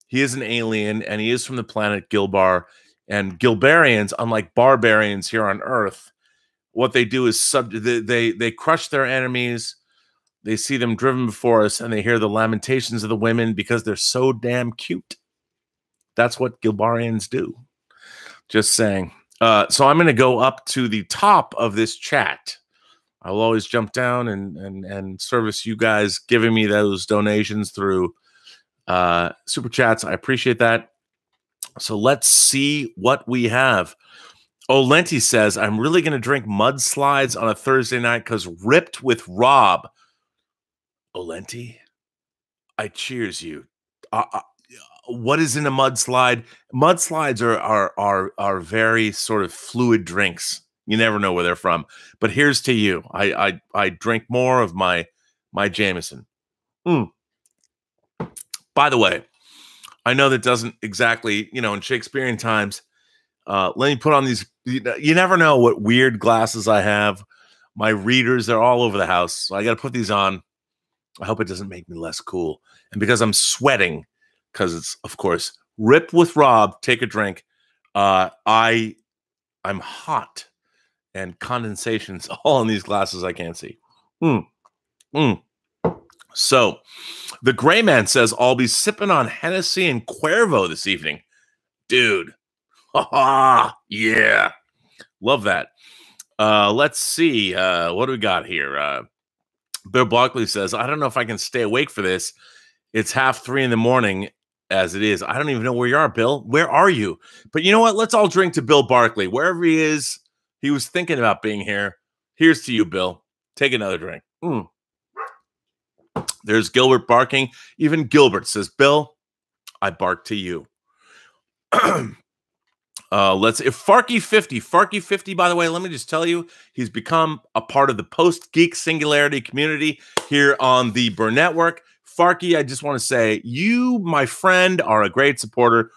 he is an alien, and he is from the planet Gilbar. And Gilberians, unlike barbarians here on Earth, what they do is they crush their enemies. They see them driven before us, and they hear the lamentations of the women because they're so damn cute. That's what Gilbarians do. Just saying. So I'm going to go up to the top of this chat. I will always jump down and service you guys giving me those donations through super chats. I appreciate that. So let's see what we have. Olenti says, I'm really going to drink mudslides on a Thursday night because ripped with Rob. Olenti, I cheers you. What is in a mudslide? Mudslides are very sort of fluid drinks. You never know where they're from. But here's to you. I drink more of my Jameson. By the way, I know that doesn't exactly, you know, in Shakespearean times, let me put on these, you never know what weird glasses I have. My readers, they're all over the house. So I got to put these on. I hope it doesn't make me less cool. And because I'm sweating, because it's, of course, Rip with Rob, take a drink. I'm hot, and condensation's all in these glasses I can't see. So the Gray Man says, I'll be sipping on Hennessy and Cuervo this evening. Dude. Yeah. Love that. Let's see. What do we got here? Bill Barkley says, I don't know if I can stay awake for this. It's 2:30 in the morning as it is. I don't even know where you are, Bill. Where are you? But you know what? Let's all drink to Bill Barkley. Wherever he is, he was thinking about being here. Here's to you, Bill. Take another drink. There's Gilbert barking. Even Gilbert says, Bill, I bark to you. Farky 50, by the way, let me just tell you, he's become a part of the Post Geek Singularity community here on the Burn Network. Farky, I just want to say, you, my friend, are a great supporter.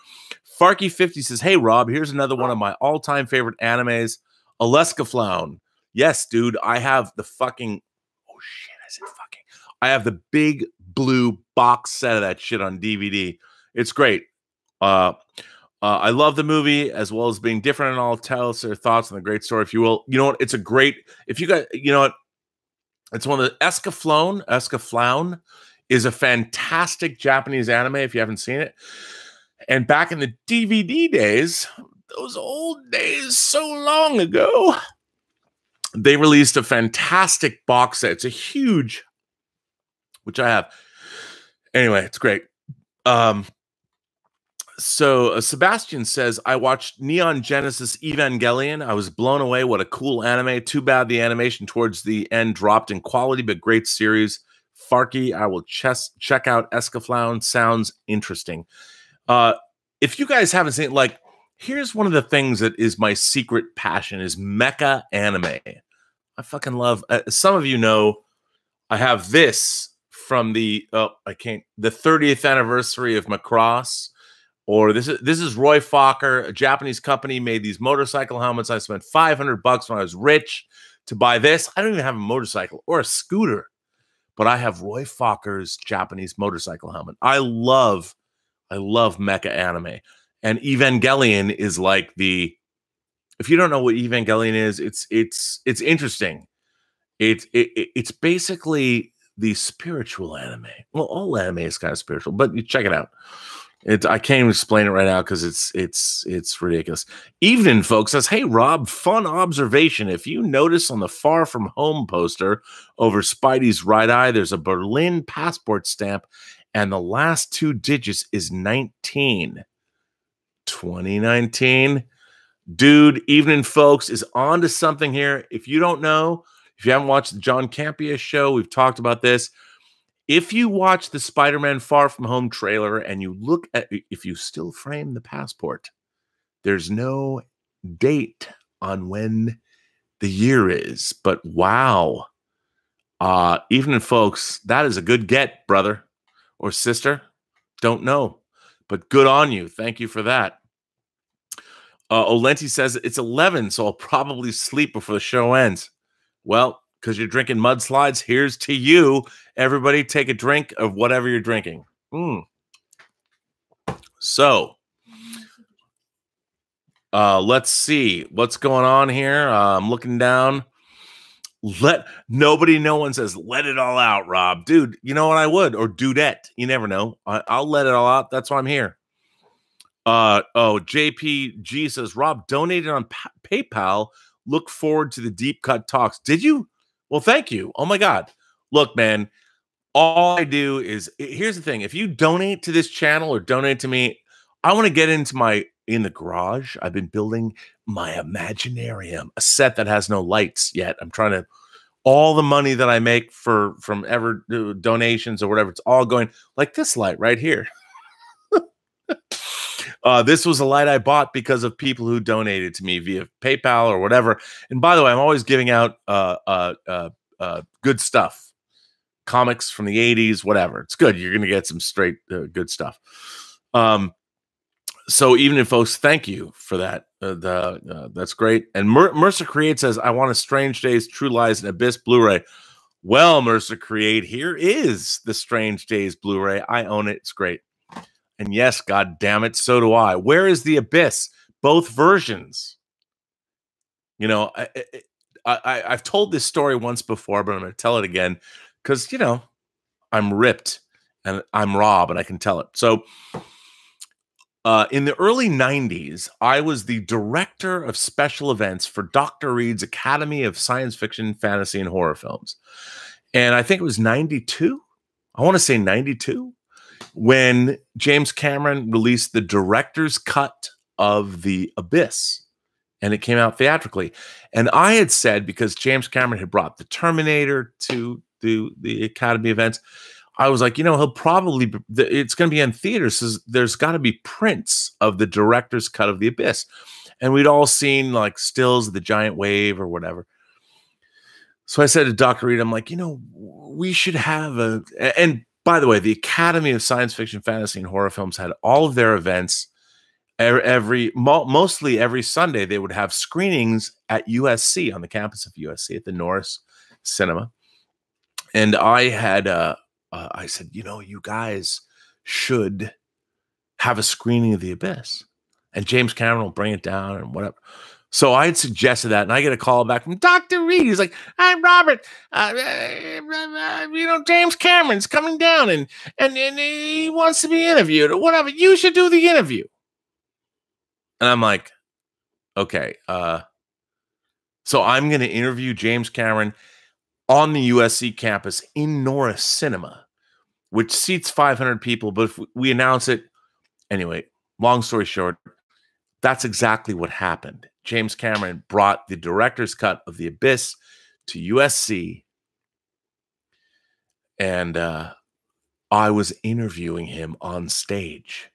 Farky 50 says, hey, Rob, here's another one of my all-time favorite animes, Alaska Flown. Yes, dude, I have the fucking, oh shit, I said fucking. I have the big blue box set of that shit on DVD. It's great. I love the movie as well as being different, and I'll tell us their thoughts on the great story, if you will. You know what? It's a great, if you got, you know what? It's one of the Escaflown is a fantastic Japanese anime if you haven't seen it. And back in the DVD days, those old days so long ago, they released a fantastic box set. It's a huge, which I have. Anyway, it's great. So Sebastian says, I watched Neon Genesis Evangelion. I was blown away. What a cool anime. Too bad the animation towards the end dropped in quality, but great series. Farky, I will check out Escaflown. Sounds interesting. If you guys haven't seen it, like, here's one of the things that is my secret passion is mecha anime. I fucking love, some of you know, I have this from the 30th anniversary of Macross, Or this is Roy Fokker, a Japanese company made these motorcycle helmets. I spent $500 when I was rich to buy this. I don't even have a motorcycle or a scooter, but I have Roy Fokker's Japanese motorcycle helmet. I love mecha anime. And Evangelion is like if you don't know what Evangelion is, it's interesting. It's basically the spiritual anime. Well, all anime is kind of spiritual, but you check it out. I can't even explain it right now because it's ridiculous. Evening, folks, says, hey, Rob, fun observation. If you notice on the Far From Home poster over Spidey's right eye, there's a Berlin passport stamp, and the last 2 digits is 19. 2019. Dude, Evening, folks, is on to something here. If you don't know, if you haven't watched the John Campea show, we've talked about this. If you watch the Spider-Man Far From Home trailer and you look at, if you still frame the passport, there's no date on when the year is. But wow, Evening, folks, that is a good get, brother or sister. Don't know, but good on you. Thank you for that. Olenti says it's 11, so I'll probably sleep before the show ends. Well, because you're drinking mudslides, here's to you. Everybody take a drink of whatever you're drinking. So, let's see what's going on here. I'm looking down. No one says, let it all out, Rob. Dude, you know what I would? Or dudette. You never know. I'll let it all out. That's why I'm here. JPG says, Rob donated on PayPal. Look forward to the deep cut talks. Did you? Well, thank you. Oh my God. Look, man, all I do is, here's the thing. If you donate to this channel or donate to me, I want to get in the garage. I've been building my Imaginarium, a set that has no lights yet. I'm trying to, all the money that I make from ever donations or whatever, it's all going like this light right here. This was a light I bought because of people who donated to me via PayPal or whatever. And by the way, I'm always giving out good stuff, comics from the 80s, whatever. It's good. You're going to get some straight good stuff. So Evening, folks, thank you for that. That's great. And Mercer Create says, I want a Strange Days, True Lies, and Abyss Blu-ray. Well, Mercer Create, here is the Strange Days Blu-ray. I own it. It's great. And yes, God damn it, so do I. Where is the Abyss? Both versions. You know, I've told this story once before, but I'm going to tell it again because, you know, I'm ripped and I'm Rob and I can tell it. So in the early 90s, I was the director of special events for Dr. Reed's Academy of Science Fiction, Fantasy, and Horror Films. And I think it was 92. I want to say 92. When James Cameron released the director's cut of The Abyss, and it came out theatrically. And I had said, because James Cameron had brought the Terminator to the Academy events, I was like, you know, he'll probably, it's going to be in theaters, so there's got to be prints of the director's cut of The Abyss. And we'd all seen like stills of the giant wave or whatever. So I said to Dr. Reed, I'm like, you know, we should have and by the way, the Academy of Science Fiction, Fantasy, and Horror Films had all of their events mostly every Sunday. They would have screenings at USC, on the campus of USC at the Norris Cinema. And I had, I said, you know, you guys should have a screening of The Abyss, and James Cameron will bring it down and whatever. So I had suggested that, and I get a call back from Dr. Reed. He's like, "Hi, Robert. You know, James Cameron's coming down, and he wants to be interviewed or whatever. You should do the interview." And I'm like, "Okay." So I'm going to interview James Cameron on the USC campus in Norris Cinema, which seats 500 people. But if we announce it anyway, long story short, that's exactly what happened. James Cameron brought the director's cut of The Abyss to USC, and I was interviewing him on stage.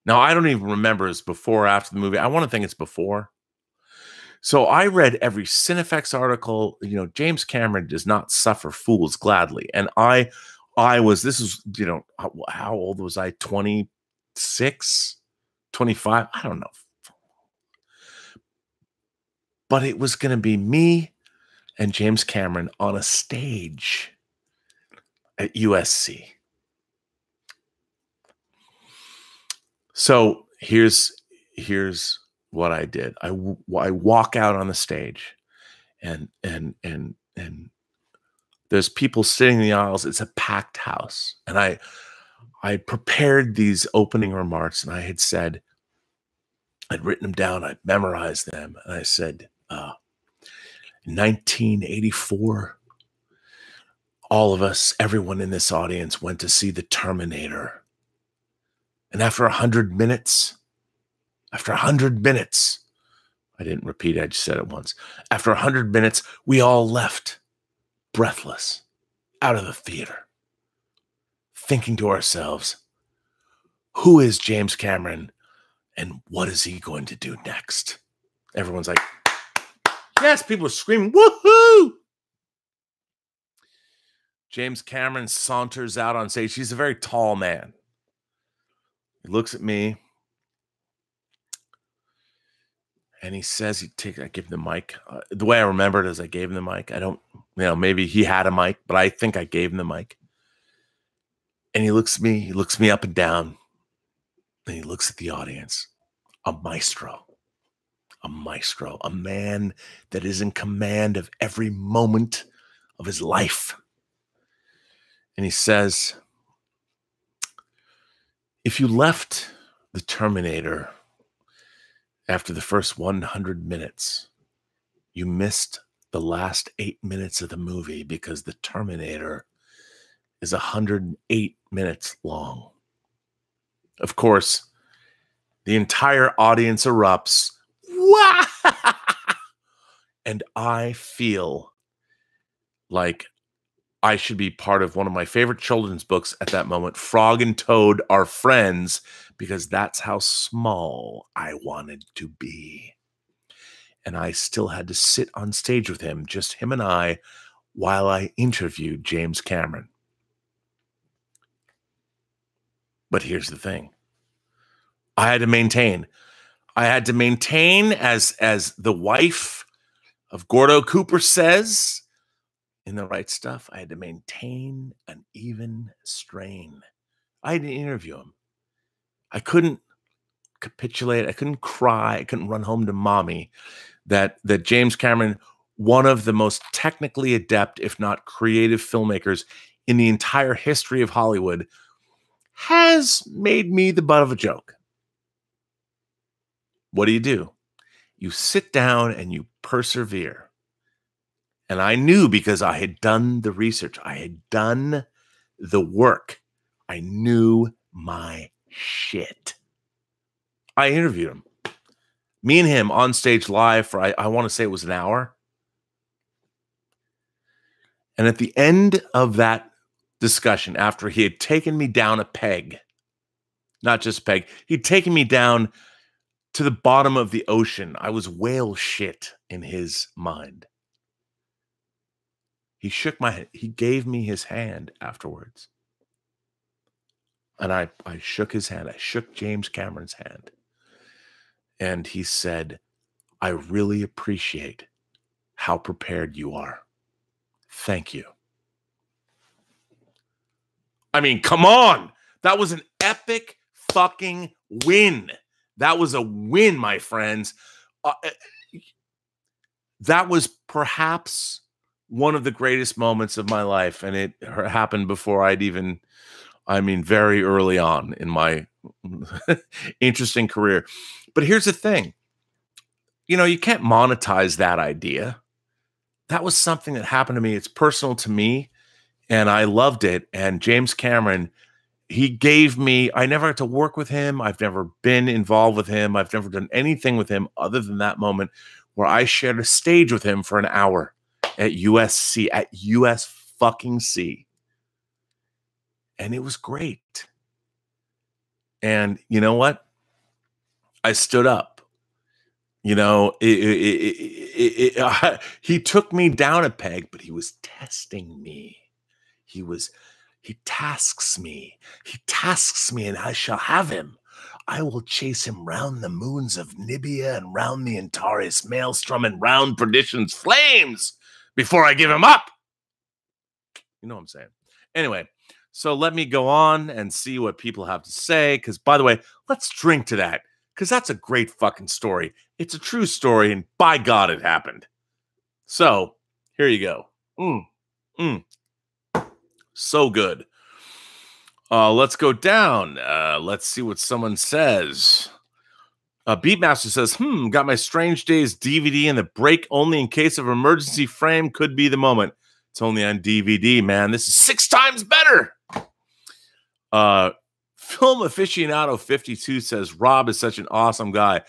Now, I don't even remember if it's before or after the movie. I want to think it's before. So I read every Cinefex article. You know, James Cameron does not suffer fools gladly. And I was, this is, you know, how old was I? 26? 25, I don't know. But it was going to be me and James Cameron on a stage at USC. So here's what I did. I walk out on the stage, and there's people sitting in the aisles. It's a packed house, and I prepared these opening remarks, and I had said, I'd written them down, I'd memorized them, and I said, 1984, all of us, everyone in this audience went to see The Terminator. And after 100 minutes, I didn't repeat it, I just said it once. After 100 minutes, we all left, breathless, out of the theater, thinking to ourselves, who is James Cameron and what is he going to do next? Everyone's like, yes, people are screaming, woohoo! James Cameron saunters out on stage. He's a very tall man. He looks at me and he says, I give him the mic. The way I remember it is I gave him the mic. I don't, maybe he had a mic, but I think I gave him the mic. And he looks me up and down, and he looks at the audience. A maestro, a man that is in command of every moment of his life. And he says, if you left The Terminator after the first 100 minutes, you missed the last 8 minutes of the movie, because The Terminator is 108 minutes long. Of course, the entire audience erupts. Wow! And I feel like I should be part of one of my favorite children's books at that moment, Frog and Toad Are Friends, because that's how small I wanted to be. And I still had to sit on stage with him, just him and I, while I interviewed James Cameron. But here's the thing. I had to maintain, as the wife of Gordo Cooper says in The Right Stuff, I had to maintain an even strain. I had to interview him. I couldn't capitulate. I couldn't cry. I couldn't run home to mommy that James Cameron, one of the most technically adept, if not creative filmmakers in the entire history of Hollywood, has made me the butt of a joke. What do? You sit down and you persevere. And I knew, because I had done the research. I had done the work. I knew my shit. I interviewed him. Me and him on stage live for, I want to say it was an hour. And at the end of that discussion, after he had taken me down a peg, not just a peg, he'd taken me down to the bottom of the ocean. I was whale shit in his mind. He shook my hand. He gave me his hand afterwards. And I shook his hand. I shook James Cameron's hand. And he said, I really appreciate how prepared you are. Thank you. I mean, come on. That was an epic fucking win. That was a win, my friends. That was perhaps one of the greatest moments of my life. And it happened before I'd even, very early on in my interesting career. But here's the thing. You can't monetize that idea. That was something that happened to me. It's personal to me, and I loved it. And James Cameron, he gave me, I never had to work with him. I've never been involved with him. I've never done anything with him other than that moment where I shared a stage with him for an hour at USC, at US fucking C. And it was great. And you know what? I stood up. He took me down a peg, but he was testing me. He tasks me. He tasks me, and I shall have him. I will chase him round the moons of Nibia and round the Antares maelstrom and round perdition's flames before I give him up. You know what I'm saying? Anyway, so let me go on and see what people have to say. Because, by the way, let's drink to that. Because that's a great fucking story. It's a true story, and by God, it happened. So, here you go. So good. Let's go down. Let's see what someone says. Beatmaster says, got my Strange Days DVD in the break only in case of emergency frame. Could be the moment. It's only on DVD, man. This is 6 times better. Film Aficionado 52 says, Rob is such an awesome guy.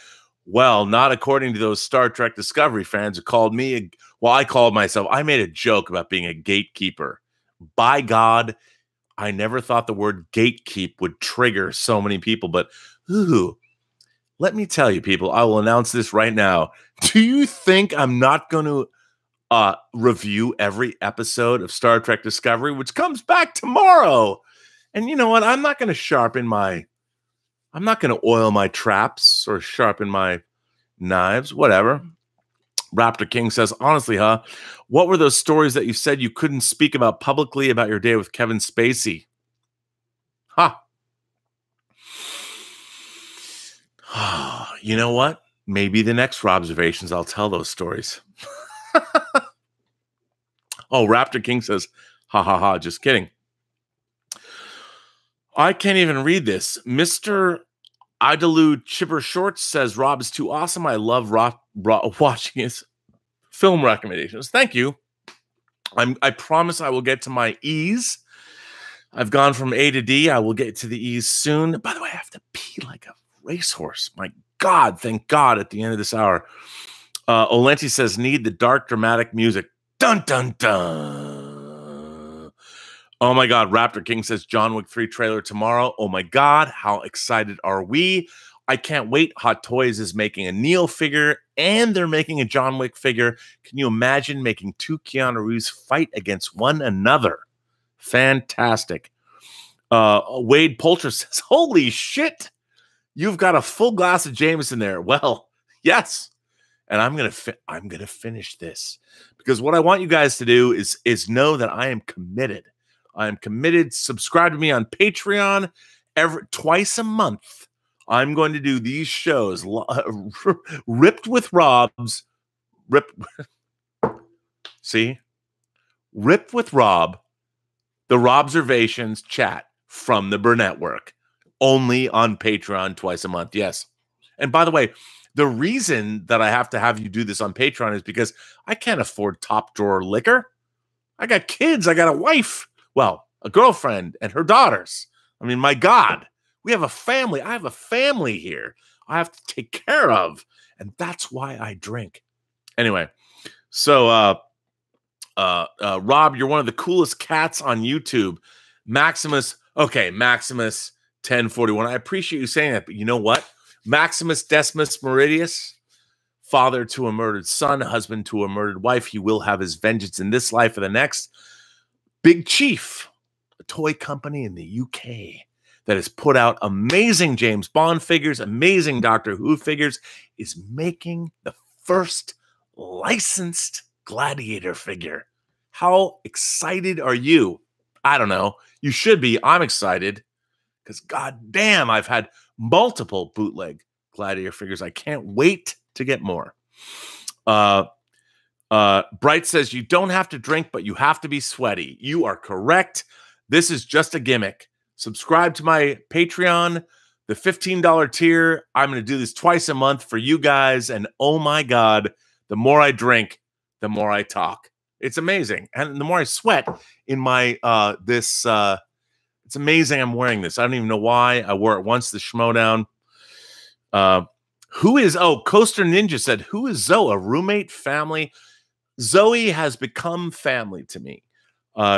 Well, not according to those Star Trek Discovery fans who called me. I called myself. I made a joke about being a gatekeeper. By God, I never thought the word gatekeep would trigger so many people. But, let me tell you, people, I will announce this right now. Do you think I'm not going to review every episode of Star Trek Discovery, which comes back tomorrow? And you know what? I'm not going to oil my traps or sharpen my knives, whatever. Raptor King says, honestly, what were those stories that you said you couldn't speak about publicly about your day with Kevin Spacey? You know what? Maybe the next Robservations, I'll tell those stories. Oh, Raptor King says, just kidding. I can't even read this. Mr. Idaloo Chipper Shorts says, Rob is too awesome. I love watching his film recommendations. Thank you. I promise I will get to my E's. I've gone from A to D. I will get to the E's soon. By the way, I have to pee like a racehorse. My God, thank God at the end of this hour. Olenti says, need the dark, dramatic music. Dun, dun, dun. Oh my God, Raptor King says John Wick 3 trailer tomorrow. Oh my God, how excited are we? I can't wait. Hot Toys is making a Neo figure and they're making a John Wick figure. Can you imagine making 2 Keanu Reeves fight against one another? Fantastic. Wade Poulter says, holy shit, you've got a full glass of Jameson there. Well, yes. And I'm gonna finish this because what I want you guys to do is know that I am committed. I am committed. Subscribe to me on Patreon twice a month. I'm going to do these shows, Ripped with Rob's, Ripped with Rob, the Robservations chat from the Burnett Work, only on Patreon twice a month. Yes. And by the way, the reason that I have to have you do this on Patreon is because I can't afford top drawer liquor. I got kids. I got a wife. Well, a girlfriend and her daughters. I mean, my God, we have a family. I have a family here I have to take care of. And that's why I drink. Anyway, so Rob, you're one of the coolest cats on YouTube. Maximus 1041. I appreciate you saying that, but you know what? Maximus Decimus Meridius, father to a murdered son, husband to a murdered wife. He will have his vengeance in this life or the next. Big Chief, a toy company in the UK that has put out amazing James Bond figures, amazing Doctor Who figures, is making the first licensed Gladiator figure. How excited are you? I don't know. You should be. I'm excited because goddamn, I've had multiple bootleg Gladiator figures. I can't wait to get more. Bright says, you don't have to drink, but you have to be sweaty. You are correct. This is just a gimmick. Subscribe to my Patreon, the $15 tier. I'm going to do this twice a month for you guys. And oh my God, the more I drink, the more I talk. It's amazing. And the more I sweat in my, it's amazing I'm wearing this. I don't even know why. I wore it once, the Schmodown. Coaster Ninja said, who is Zoe? A roommate, family? Zoe has become family to me.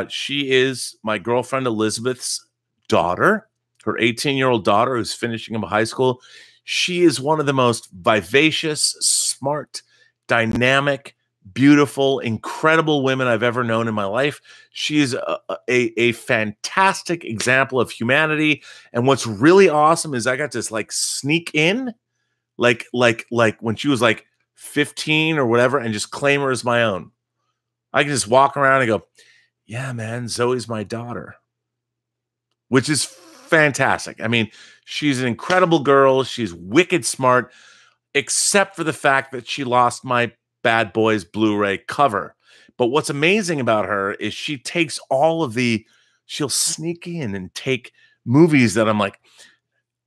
She is my girlfriend Elizabeth's daughter, her 18-year-old daughter who's finishing up high school. She is one of the most vivacious, smart, dynamic, beautiful, incredible women I've ever known in my life. She is a fantastic example of humanity. And what's really awesome is I got to like sneak in, like when she was like 15 or whatever, and just claim her as my own. I can just walk around and go, yeah, man, Zoe's my daughter, which is fantastic. I mean, she's an incredible girl. She's wicked smart, except for the fact that she lost my Bad Boys Blu-ray cover. But what's amazing about her is she takes all of she'll sneak in and take movies that I'm like,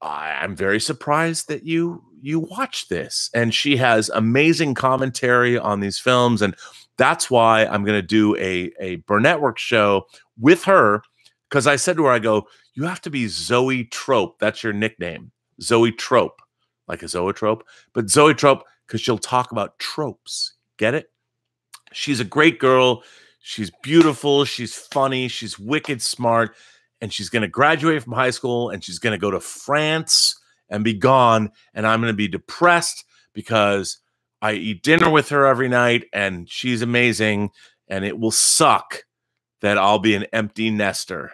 I'm very surprised that you watch this. And she has amazing commentary on these films. And that's why I'm going to do a Burnetworks show with her. Because I said to her, I go, you have to be Zoe Trope. That's your nickname. Zoe Trope. Like a zoetrope. But Zoe Trope, because she'll talk about tropes. Get it? She's a great girl. She's beautiful. She's funny. She's wicked smart. And she's going to graduate from high school. And she's going to go to France and be gone. And I'm going to be depressed because I eat dinner with her every night. And she's amazing. And it will suck that I'll be an empty nester.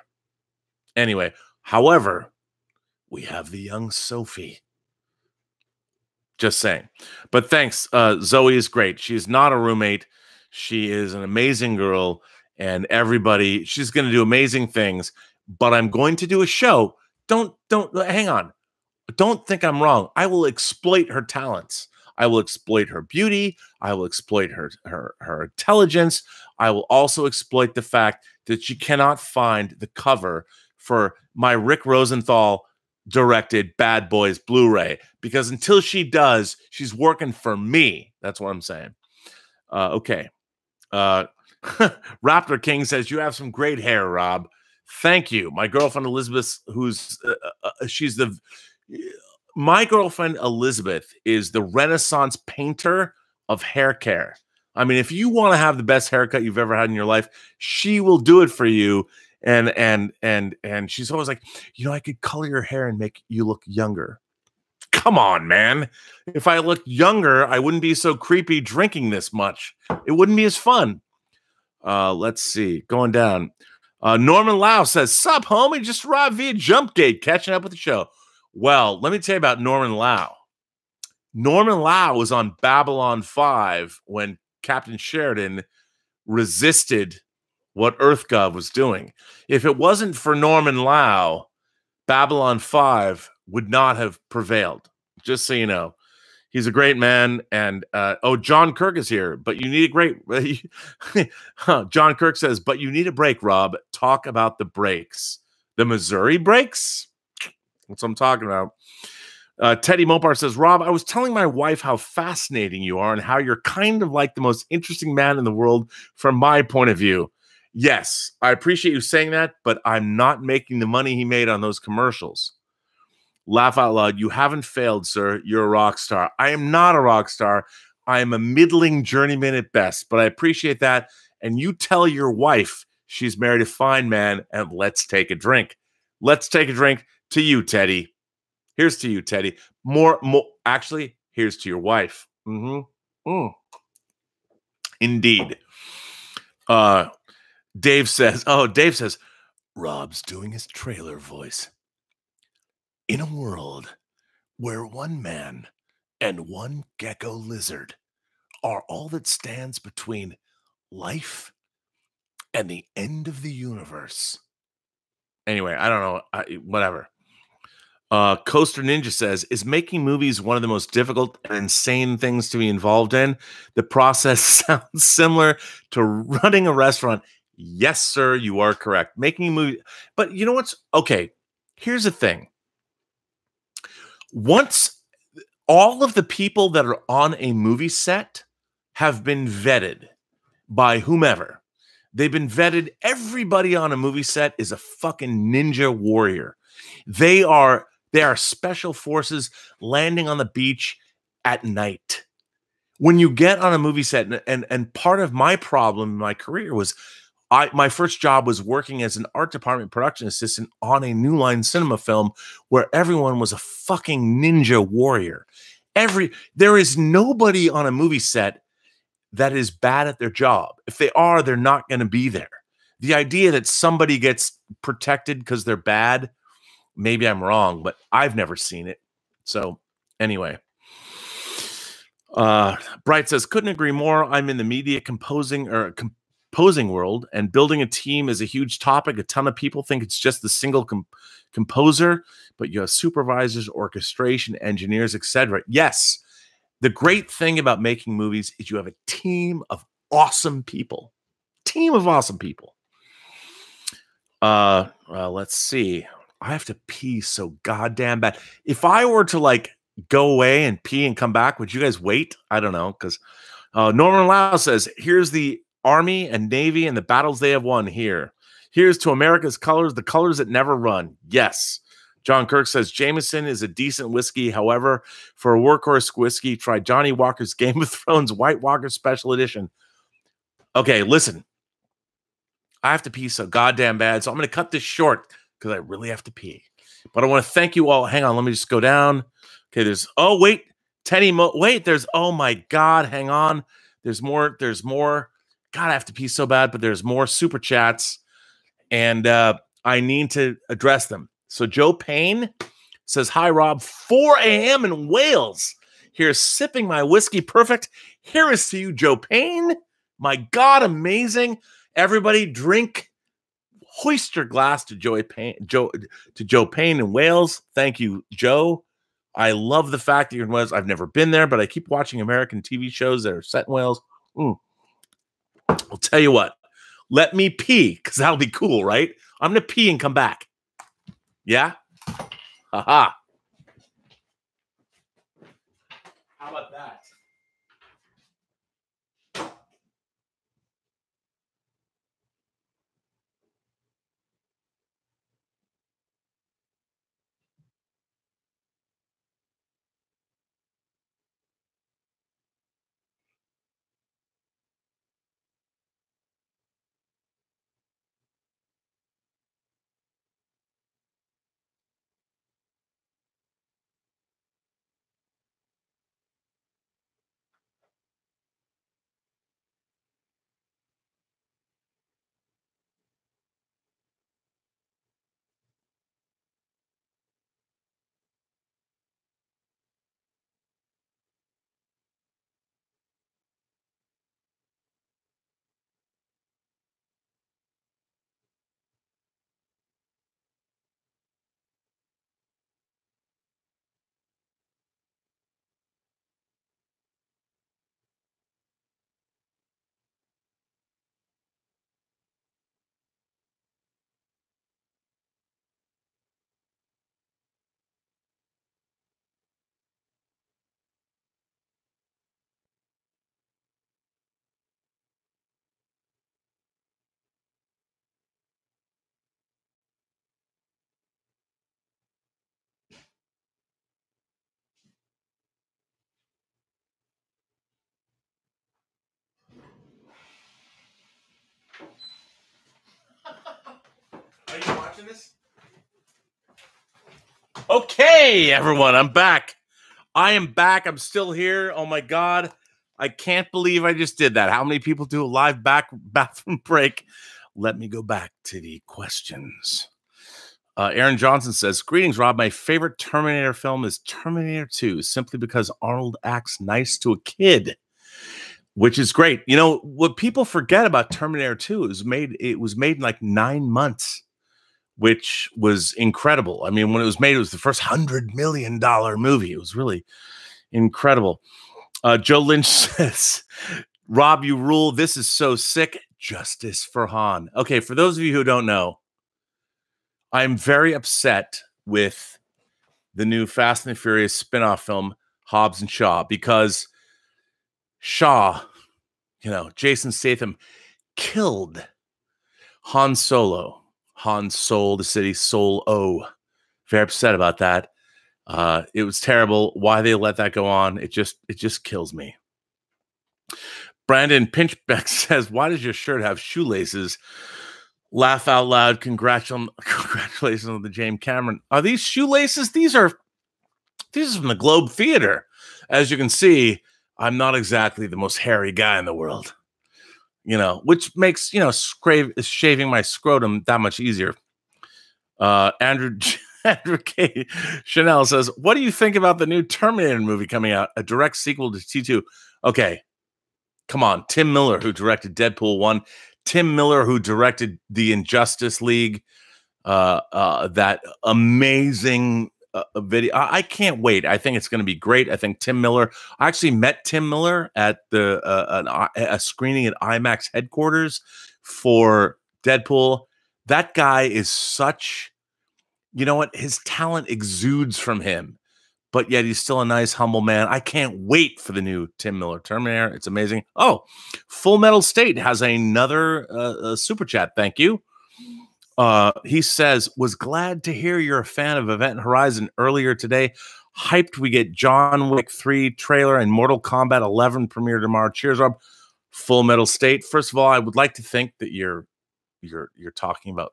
Anyway, however, we have the young Sophie. Just saying. But thanks. Zoe is great. She's not a roommate. She is an amazing girl. And everybody, she's going to do amazing things. But I'm going to do a show. Don't hang on. Don't think I'm wrong. I will exploit her talents. I will exploit her beauty. I will exploit her intelligence. I will also exploit the fact that she cannot find the cover for my Rick Rosenthal directed Bad Boys Blu-ray, because until she does, she's working for me. That's what I'm saying. Okay. Raptor King says, you have some great hair, Rob. Thank you. My girlfriend Elizabeth, my girlfriend Elizabeth is the Renaissance painter of hair care. I mean, if you want to have the best haircut you've ever had in your life, she will do it for you. And she's always like, I could color your hair and make you look younger. Come on, man. If I looked younger, I wouldn't be so creepy drinking this much. It wouldn't be as fun. Let's see. Going down. Norman Lau says, sup, homie? Just arrived via Jumpgate, catching up with the show. Well, let me tell you about Norman Lau. Norman Lau was on Babylon 5 when Captain Sheridan resisted what EarthGov was doing. If it wasn't for Norman Lau, Babylon 5 would not have prevailed. Just so you know. He's a great man. And, John Kirk is here. But you need a great... John Kirk says, but you need a break, Rob. Talk about the breaks. The Missouri breaks? That's what I'm talking about. Teddy Mopar says, Rob, I was telling my wife how fascinating you are and how you're kind of like the most interesting man in the world from my point of view. Yes, I appreciate you saying that, but I'm not making the money he made on those commercials. Laugh out loud. You haven't failed, sir. You're a rock star. I am not a rock star. I am a middling journeyman at best, but I appreciate that. And you tell your wife she's married a fine man, and let's take a drink. Let's take a drink to you, Teddy. Here's to you, Teddy. Actually, here's to your wife. Indeed. Dave says, Rob's doing his trailer voice. In a world where one man and one gecko lizard are all that stands between life and the end of the universe. Anyway, I don't know. Whatever. Coaster Ninja says, is making movies one of the most difficult and insane things to be involved in? The process sounds similar to running a restaurant. Yes, sir, you are correct. Making a movie. But you know what's okay? Here's the thing. Once all of the people that are on a movie set have been vetted by whomever, they've been vetted. Everybody on a movie set is a fucking ninja warrior. They are special forces landing on the beach at night. When you get on a movie set, and part of my problem in my career was my first job was working as an art department production assistant on a New Line Cinema film where everyone was a fucking ninja warrior. There is nobody on a movie set that is bad at their job. If they are, they're not going to be there. The idea that somebody gets protected because they're bad, maybe I'm wrong, but I've never seen it. So anyway, Bright says, couldn't agree more. I'm in the media composing world, and building a team is a huge topic. A ton of people think it's just the single composer, but you have supervisors, orchestration, engineers, etc. Yes. The great thing about making movies is you have a team of awesome people. Team of awesome people. Let's see. I have to pee so goddamn bad. If I were to like go away and pee and come back, would you guys wait? I don't know, because Norman Lau says, here's the Army and Navy and the battles they have won here. Here's to America's colors, the colors that never run. Yes. John Kirk says, Jameson is a decent whiskey. However, for a workhorse whiskey, try Johnny Walker's Game of Thrones White Walker Special Edition. Okay, listen. I have to pee so goddamn bad, so I'm going to cut this short because I really have to pee. But I want to thank you all. Hang on, let me just go down. Okay, there's, oh, wait. Wait, there's, oh my God, hang on. There's more. God, I have to pee so bad, but there's more super chats, and I need to address them. So Joe Payne says, hi, Rob, 4 a.m. in Wales. Here's sipping my whiskey. Perfect. Here is to you, Joe Payne. My God, amazing. Everybody drink. Hoist your glass to Joe Payne in Wales. Thank you, Joe. I love the fact that you're in Wales. I've never been there, but I keep watching American TV shows that are set in Wales. I'll tell you what. Let me pee, because that'll be cool, right? I'm going to pee and come back. Yeah? Haha. How about that? Are you watching this? Okay, everyone, I'm back. I am back. I'm still here. Oh my God. I can't believe I just did that. How many people do a live bathroom break? Let me go back to the questions. Aaron Johnson says, greetings, Rob. My favorite Terminator film is Terminator 2, simply because Arnold acts nice to a kid, which is great. You know, what people forget about Terminator 2 is it was made in like 9 months, which was incredible. I mean, when it was made, it was the first $100 million movie. It was really incredible. Joe Lynch says, Rob, you rule. This is so sick. Justice for Han. Okay, for those of you who don't know, I'm very upset with the new Fast and the Furious spin-off film, Hobbs and Shaw, because Shaw, you know, Jason Statham killed Han Solo. Han Sol, the city, Sol-O. Very upset about that. It was terrible. Why they let that go on, it just kills me. Brandon Pinchbeck says, why does your shirt have shoelaces? Laugh out loud. Congratulations on the James Cameron. Are these shoelaces? These are from the Globe Theater. As you can see, I'm not exactly the most hairy guy in the world, which makes, shaving my scrotum that much easier. Andrew Andrew K. Chanel says, what do you think about the new Terminator movie coming out? A direct sequel to T2. Okay, come on. Tim Miller, who directed Deadpool 1. Tim Miller, who directed the Injustice League. That amazing video. I can't wait. I think it's going to be great. I think Tim Miller. I actually met Tim Miller at a screening at IMAX headquarters for Deadpool. That guy is such, you know what? His talent exudes from him, but yet he's still a nice, humble man. I can't wait for the new Tim Miller Terminator. It's amazing. Oh, Full Metal State has another super chat. Thank you. He says, was glad to hear you're a fan of Event Horizon earlier today. Hyped we get John Wick 3 trailer and Mortal Kombat 11 premiere tomorrow. Cheers, Rob. Full Metal State. First of all, I would like to think that you're talking about,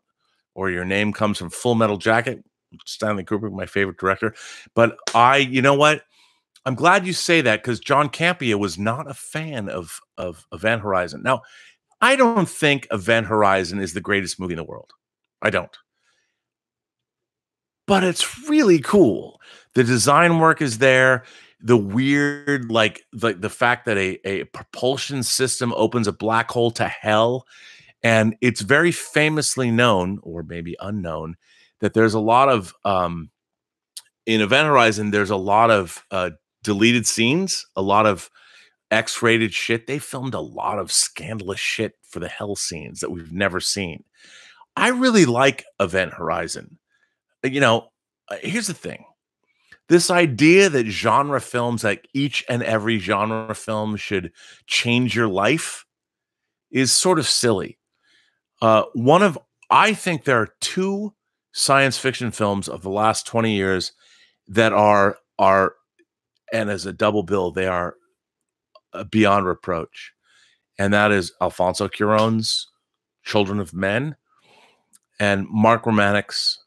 or your name comes from Full Metal Jacket, Stanley Kubrick, my favorite director. But you know what? I'm glad you say that, because John Campea was not a fan of Event Horizon. Now, I don't think Event Horizon is the greatest movie in the world. I don't. But it's really cool. The design work is there. The weird, like the fact that a propulsion system opens a black hole to hell. And it's very famously known, or maybe unknown, that there's a lot of, in Event Horizon, there's a lot of deleted scenes, a lot of X-rated shit. They filmed a lot of scandalous shit for the hell scenes that we've never seen. I really like Event Horizon. Here's the thing. This idea that genre films, like each and every genre film, should change your life is sort of silly. I think there are two science fiction films of the last 20 years that are, and as a double bill, they are beyond reproach. And that is Alfonso Cuarón's Children of Men and Mark Romanik's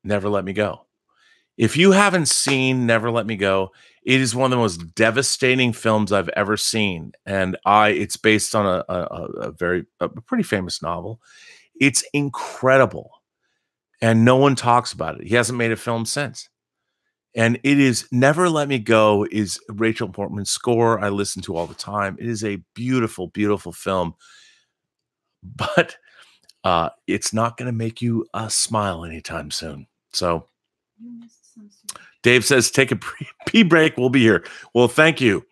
Never Let Me Go. If you haven't seen Never Let Me Go, it is one of the most devastating films I've ever seen. And it's based on a pretty famous novel. It's incredible. And no one talks about it. He hasn't made a film since. And it is Never Let Me Go is Rachel Portman's score I listen to all the time. It is a beautiful, beautiful film. But it's not going to make you smile anytime soon. So Dave says, take a pee break. We'll be here. Well, thank you.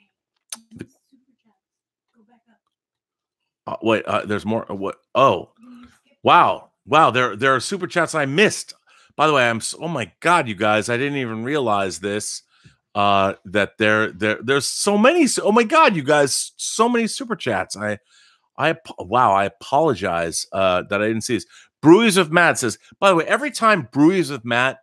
Wait, there's more. What? Oh, wow. Wow. There are super chats I missed. By the way, oh my God, you guys, I didn't even realize this, that there's so many. Oh my God, you guys, so many super chats. Wow, I apologize that I didn't see this. Brewies with Matt says, by the way, every time Brewies with Matt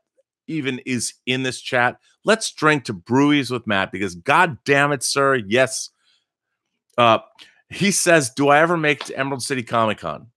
even is in this chat, let's drink to Brewies with Matt, because God damn it, sir, yes. He says, do I ever make it to Emerald City Comic Con?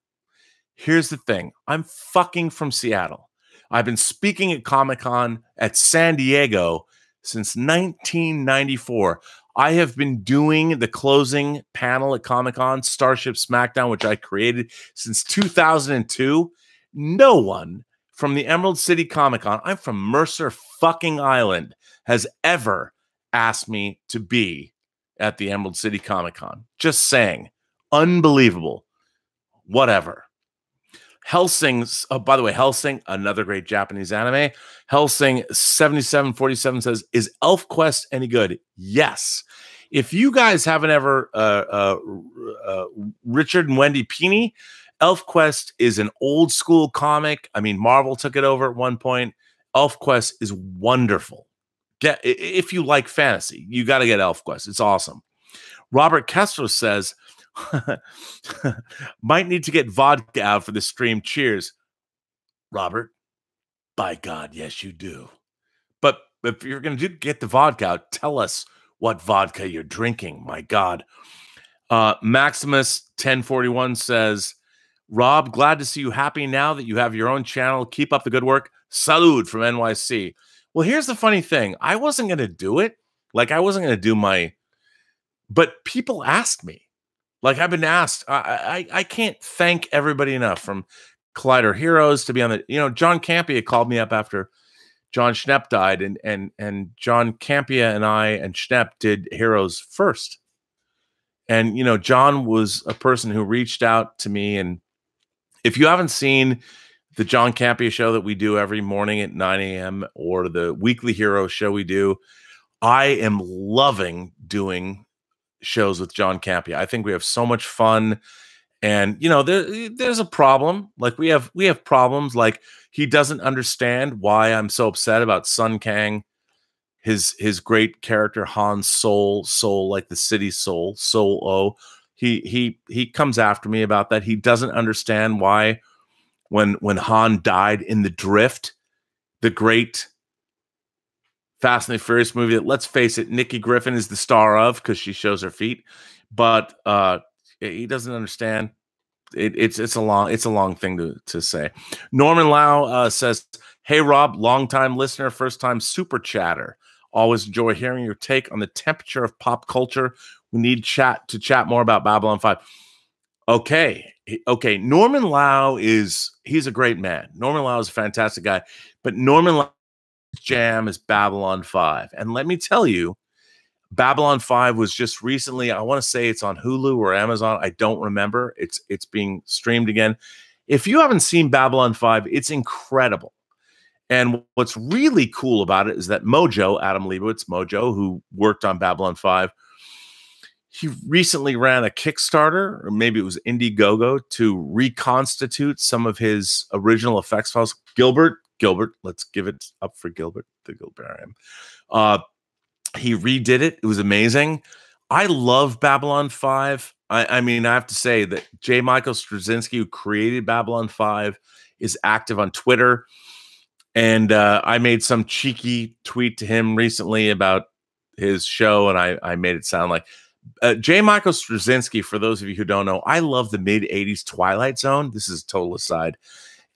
Here's the thing. I'm fucking from Seattle. I've been speaking at Comic Con at San Diego since 1994. I have been doing the closing panel at Comic-Con, Starship SmackDown, which I created since 2002. No one from the Emerald City Comic-Con, I'm from Mercer fucking Island, has ever asked me to be at the Emerald City Comic-Con. Just saying. Unbelievable. Whatever. Hellsing's, oh, by the way, Hellsing, another great Japanese anime. Hellsing 7747 says, is ElfQuest any good? Yes. If you guys haven't ever, Richard and Wendy Pini, ElfQuest is an old school comic. I mean, Marvel took it over at one point. ElfQuest is wonderful. If you like fantasy, you got to get ElfQuest. It's awesome. Robert Kessler says, might need to get vodka out for the stream. Cheers. Robert, by God, yes, you do. But if you're going to get the vodka out, tell us what vodka you're drinking. My God. Maximus 1041 says, Rob, glad to see you happy now that you have your own channel. Keep up the good work. Salud from NYC. Well, here's the funny thing. I wasn't going to do it. Like, I wasn't going to do my But people ask me, like I've been asked, I can't thank everybody enough, from Collider Heroes to be on the, John Campea called me up after John Schnepp died, and John Campea and I and Schnepp did Heroes first. And John was a person who reached out to me. And if you haven't seen the John Campea show that we do every morning at 9 a.m. or the weekly hero show we do, I am loving doing shows with John Campea. I think we have so much fun. And there's a problem. Like we have problems. Like he doesn't understand why I'm so upset about Sun Kang, his great character Han Soul like the city Soul O. He comes after me about that. He doesn't understand why when Han died in the Drift, the great Fast and the Furious movie that, let's face it, Nikki Griffin is the star of because she shows her feet, but he doesn't understand. It's a long thing to say. Norman Lau says, "Hey Rob, longtime listener, first time super chatter. Always enjoy hearing your take on the temperature of pop culture. We need to chat more about Babylon 5." Okay. Norman Lau he's a great man. Norman Lau is a fantastic guy, but Norman Lau's jam is Babylon 5. And let me tell you, Babylon 5 was just recently, I want to say it's on Hulu or Amazon. I don't remember. It's being streamed again. If you haven't seen Babylon 5, it's incredible. And what's really cool about it is that Mojo, Adam Leibowitz, Mojo, who worked on Babylon 5, he recently ran a Kickstarter, or maybe it was Indiegogo, to reconstitute some of his original effects files. Gilbert, let's give it up for Gilbert, the Gilberian. He redid it. It was amazing. I love Babylon 5. I mean, I have to say that J. Michael Straczynski, who created Babylon 5, is active on Twitter. And I made some cheeky tweet to him recently about his show, and I made it sound like J. Michael Straczynski, for those of you who don't know, I love the mid-'80s Twilight Zone. This is a total aside.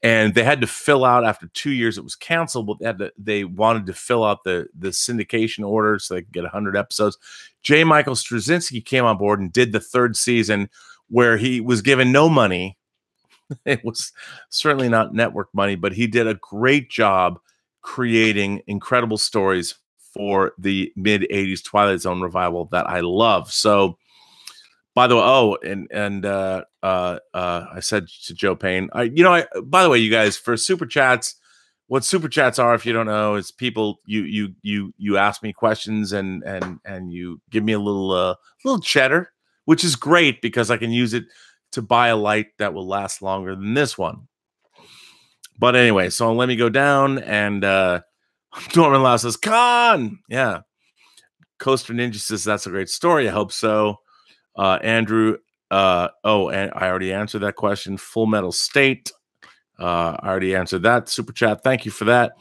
And they had to fill out, after 2 years, it was canceled, but they wanted to fill out the syndication order so they could get 100 episodes. J. Michael Straczynski came on board and did the 3rd season, where he was given no money. It was certainly not network money, but he did a great job creating incredible stories for the mid-'80s Twilight Zone revival that I love. So, by the way, I said to Joe Payne, by the way, you guys, for super chats, what super chats are, if you don't know, is people you ask me questions and you give me a little cheddar, which is great because I can use it to buy a light that will last longer than this one. But anyway, so let me go down, and Norman Lau says, "Con, yeah." Coaster Ninja says, "That's a great story. I hope so." Andrew, and I already answered that question. Full Metal State, I already answered that super chat. Thank you for that.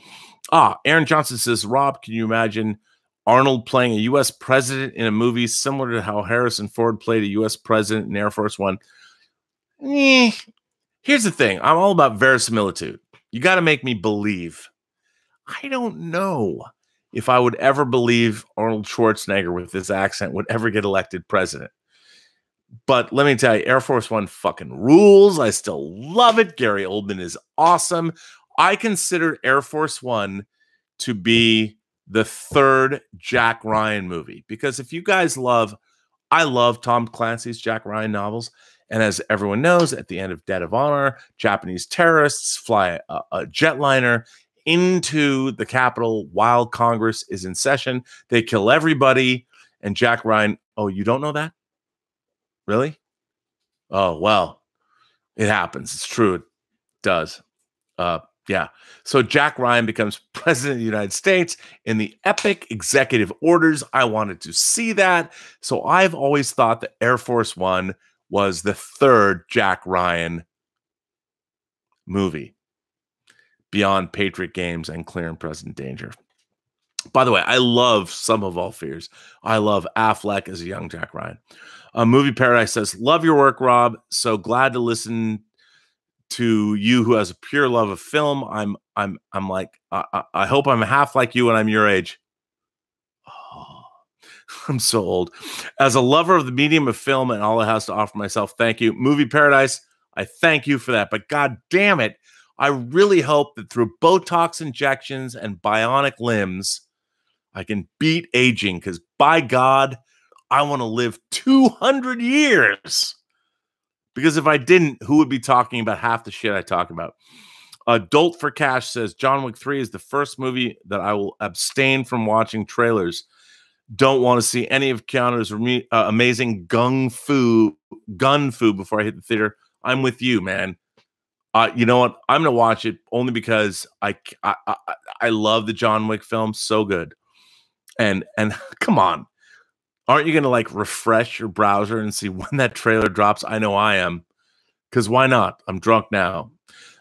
Aaron Johnson says, "Rob, can you imagine Arnold playing a U.S. president in a movie similar to how Harrison Ford played a U.S. president in Air Force One?" Here's the thing. I'm all about verisimilitude. You got to make me believe. I don't know if I would ever believe Arnold Schwarzenegger with this accent would ever get elected president. But let me tell you, Air Force One fucking rules. I still love it. Gary Oldman is awesome. I consider Air Force One to be the 3rd Jack Ryan movie, because if you guys I love Tom Clancy's Jack Ryan novels. And as everyone knows, at the end of Dead of Honor, Japanese terrorists fly a jetliner into the Capitol while Congress is in session. They kill everybody. And Jack Ryan, oh, you don't know that? Really? Oh, well, it happens. It's true. It does. Yeah. So Jack Ryan becomes president of the United States in the epic executive orders. I wanted to see that. So I've always thought that Air Force One was the 3rd Jack Ryan movie, beyond Patriot Games and Clear and Present Danger. By the way, I love Sum of All Fears. I love Affleck as a young Jack Ryan. Movie Paradise says, "Love your work, Rob. So glad to listen to you, who has a pure love of film. I'm like, I hope I'm half like you when I'm your age." Oh. I'm so old. As a lover of the medium of film and all it has to offer myself, thank you. Movie Paradise, I thank you for that. But God damn it, I really hope that through Botox injections and bionic limbs, I can beat aging, because by God, I want to live 200 years. Because if I didn't, who would be talking about half the shit I talk about? Dolt for Cash says, John Wick 3 is the first movie that I will abstain from watching trailers. Don't want to see any of Keanu's amazing gun fu before I hit the theater. I'm with you, man. You know what? I'm gonna watch it only because I love the John Wick film. So good. And come on, aren't you gonna like refresh your browser and see when that trailer drops? I know I am, because why not? I'm drunk now.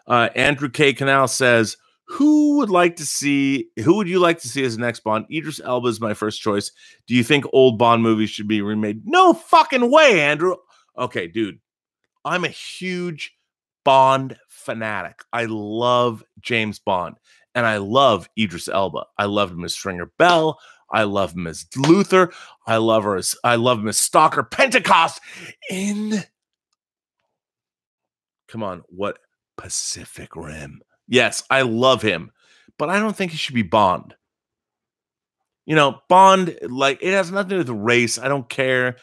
Andrew K. Canal says, who would you like to see as the next Bond? Idris Elba is my first choice. Do you think old Bond movies should be remade? No fucking way, Andrew. Okay, dude. I'm a huge Bond fanatic. I love James Bond. And I love Idris Elba. I love him as Stringer Bell. I love him as Luther. I love him as Stalker Pentecost in, come on, what, Pacific Rim. Yes, I love him, but I don't think he should be Bond. You know, Bond, like, it has nothing to do with race. I don't care,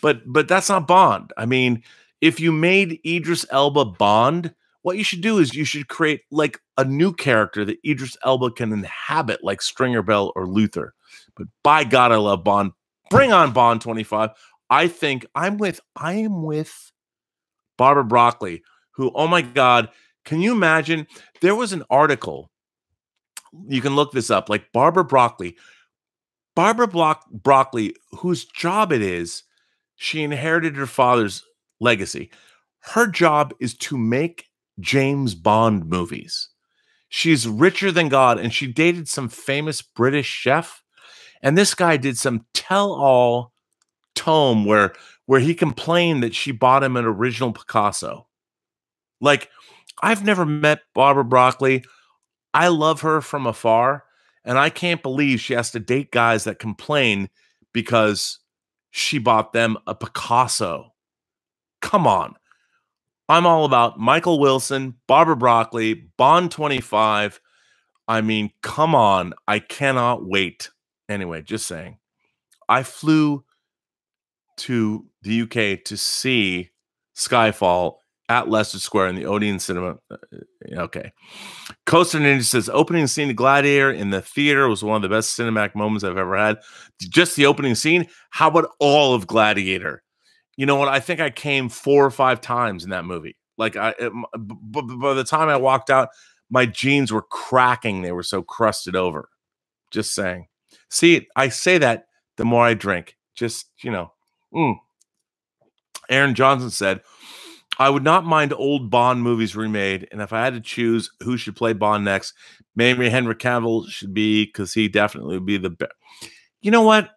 but that's not Bond. I mean, if you made Idris Elba Bond, what you should do is you should create like a new character that Idris Elba can inhabit, like Stringer Bell or Luther. But by God, I love Bond. Bring on Bond 25. I think I am with Barbara Broccoli, who, oh my God, can you imagine? There was an article, you can look this up, like Barbara Broccoli, whose job it is, she inherited her father's legacy. Her job is to make James Bond movies. She's richer than God, and she dated some famous British chef. And this guy did some tell-all tome where he complained that she bought him an original Picasso. Like, I've never met Barbara Broccoli. I love her from afar, and I can't believe she has to date guys that complain because she bought them a Picasso. Come on. I'm all about Michael Wilson, Barbara Broccoli, Bond 25. I mean, come on. I cannot wait. Anyway, just saying. I flew to the UK to see Skyfall at Leicester Square in the Odeon Cinema. Okay. Coaster Ninja says, opening scene of Gladiator in the theater was one of the best cinematic moments I've ever had. Just the opening scene? How about all of Gladiator? You know what? I think I came 4 or 5 times in that movie. Like, by the time I walked out, my jeans were cracking. They were so crusted over. Just saying. See, I say that the more I drink. Just, you know. Aaron Johnson said, I would not mind old Bond movies remade, and if I had to choose who should play Bond next, maybe Henry Cavill should be, because he definitely would be the best. You know what?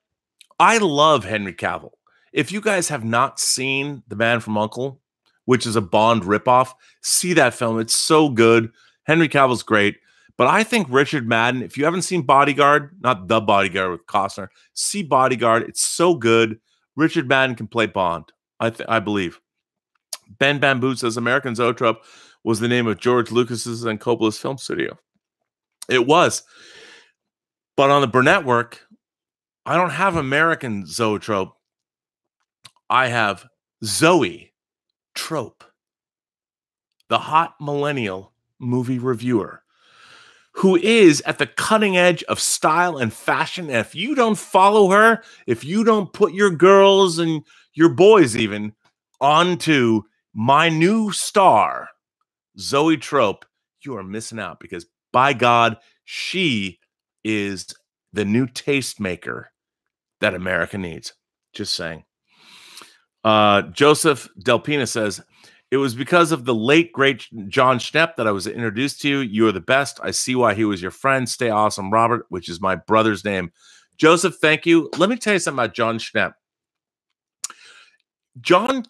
I love Henry Cavill. If you guys have not seen The Man from U.N.C.L.E., which is a Bond ripoff, see that film. It's so good. Henry Cavill's great. But I think Richard Madden, if you haven't seen Bodyguard, not The Bodyguard with Costner, see Bodyguard. It's so good. Richard Madden can play Bond, I believe. Ben Bamboo says American Zoetrope was the name of George Lucas's and Coppola's film studio. It was. But on the Burnett work, I don't have American Zoetrope. I have Zoe Trope, the hot millennial movie reviewer, who is at the cutting edge of style and fashion. And if you don't follow her, if you don't put your girls and your boys even onto my new star, Zoe Trope, you are missing out, because by God, she is the new tastemaker that America needs. Just saying. Joseph Delpina says, it was because of the late, great John Schnepp that I was introduced to you. You are the best. I see why he was your friend. Stay awesome, Robert, which is my brother's name. Joseph, thank you. Let me tell you something about John Schnepp. John,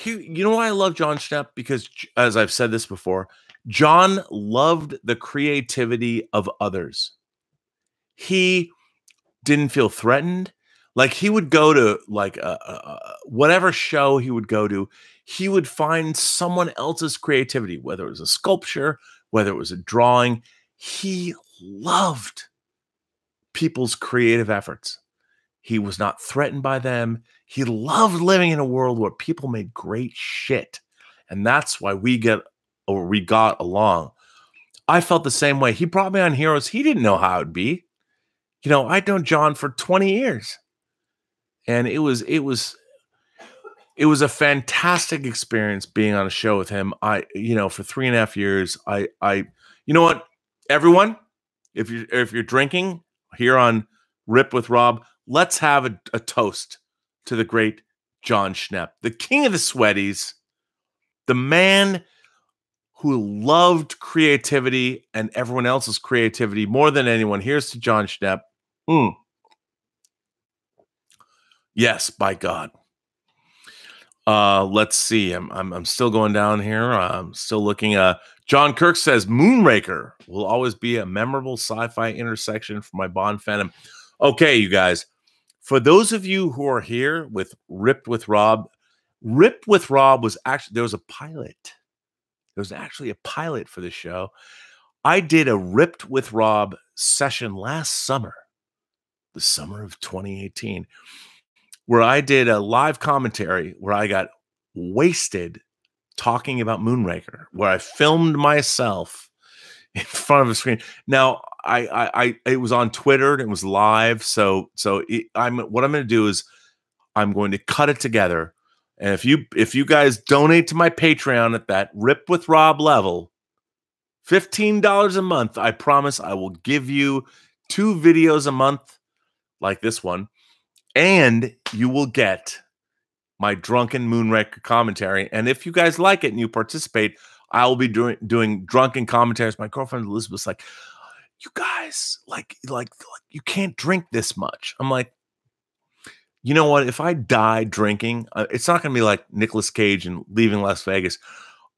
you know why I love John Schnepp? Because, as I've said this before, John loved the creativity of others. He didn't feel threatened. Like he would go to like whatever show he would go to, he would find someone else's creativity, whether it was a sculpture, whether it was a drawing. He loved people's creative efforts. He was not threatened by them. He loved living in a world where people made great shit. And that's why we got along. I felt the same way. He brought me on Heroes. He didn't know how it would be. You know, I'd known John for 20 years. And it was a fantastic experience being on a show with him. For 3.5 years, you know what, everyone, if you're drinking here on Rip with Rob, let's have a toast to the great John Schnepp, the king of the sweaties, the man who loved creativity and everyone else's creativity more than anyone. Here's to John Schnepp. Yes, by God. Let's see. I'm still going down here. I'm still looking. John Kirk says Moonraker will always be a memorable sci-fi intersection for my Bond fandom. Okay, you guys. For those of you who are here with Ripped with Rob was actually, there was a pilot. There was actually a pilot for the show. I did a Ripped with Rob session last summer, the summer of 2018, where I did a live commentary where I got wasted talking about Moonraker, where I filmed myself in front of a screen. Now, it was on Twitter and it was live. So what I'm going to do is I'm going to cut it together. And if you guys donate to my Patreon at that Rip with Rob level, $15 a month, I promise I will give you 2 videos a month like this one. And you will get my drunken Moonraker commentary. And if you guys like it and you participate, I will be doing drunken commentaries. My girlfriend Elizabeth's like, you guys, like you can't drink this much. I'm like, you know what? If I die drinking, it's not going to be like Nicolas Cage and Leaving Las Vegas.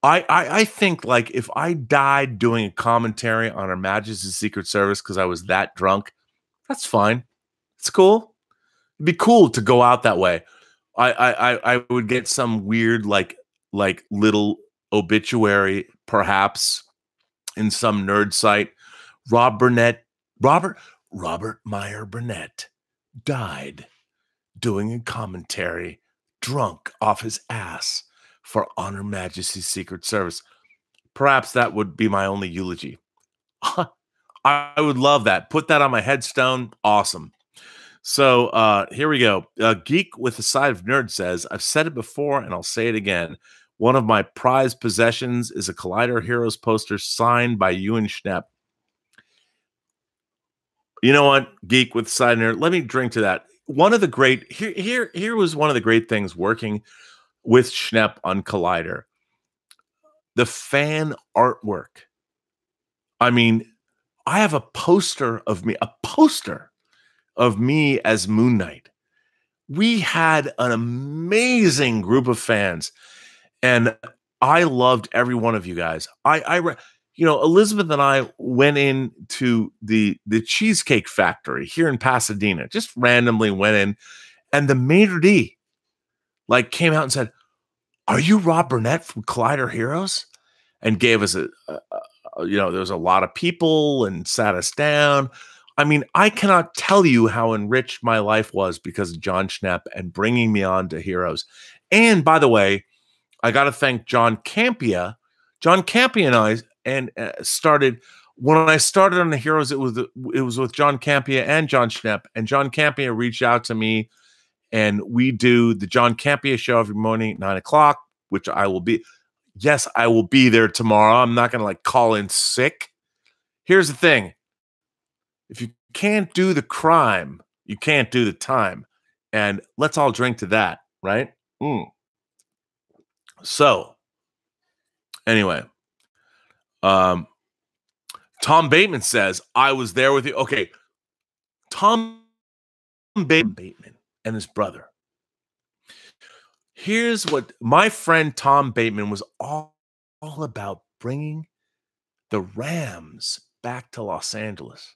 I think like if I died doing a commentary on Her Majesty's Secret Service because I was that drunk, that's fine. It's cool. It'd be cool to go out that way. I would get some weird like little obituary perhaps in some nerd site. Robert Meyer Burnett died doing a commentary drunk off his ass for On Her Majesty's Secret Service. Perhaps that would be my only eulogy. I would love that. Put that on my headstone. Awesome. So here we go. Geek with a Side of Nerd says, I've said it before and I'll say it again. One of my prized possessions is a Collider Heroes poster signed by Ewan Schnepp. You know what, Geek with a Side of Nerd? Let me drink to that. One of the great here was one of the great things working with Schnepp on Collider. The fan artwork. I mean, I have a poster of me as Moon Knight. We had an amazing group of fans, and I loved every one of you guys. Elizabeth and I went into the Cheesecake Factory here in Pasadena, just randomly went in, and the maitre d' like came out and said, "Are you Rob Burnett from Collider Heroes?" And gave us there was a lot of people and sat us down. I mean, I cannot tell you how enriched my life was because of John Schnepp and bringing me on to Heroes. And by the way, I got to thank John Campia. John Campia and I started when I started on the Heroes. It was with John Campia and John Schnepp. And John Campia reached out to me, and we do the John Campia show every morning at 9 o'clock, which I will be. Yes, I will be there tomorrow. I'm not going to call in sick. Here's the thing. If you can't do the crime, you can't do the time. And let's all drink to that, right? So, anyway, Tom Bateman says, I was there with you. Okay, Tom Bateman and his brother. Here's what my friend Tom Bateman was all about, bringing the Rams back to Los Angeles.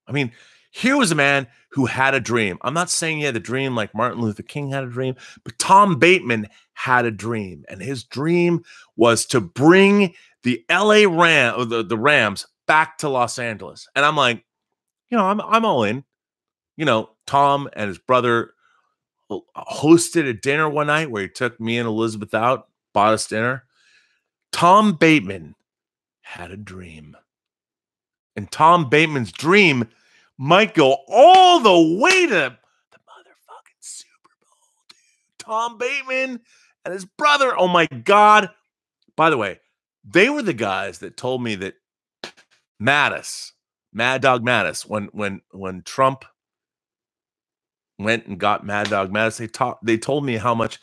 I mean, here was a man who had a dream. I'm not saying he had a dream like Martin Luther King had a dream, but Tom Bateman had a dream. And his dream was to bring the LA the Rams back to Los Angeles. And I'm like, I'm all in. Tom and his brother hosted a dinner one night where he took me and Elizabeth out, bought us dinner. Tom Bateman had a dream. And Tom Bateman's dream might go all the way to the motherfucking Super Bowl, dude. Tom Bateman and his brother. Oh my God. By the way, they were the guys that told me that Mad Dog Mattis, when Trump went and got Mad Dog Mattis, they told me how much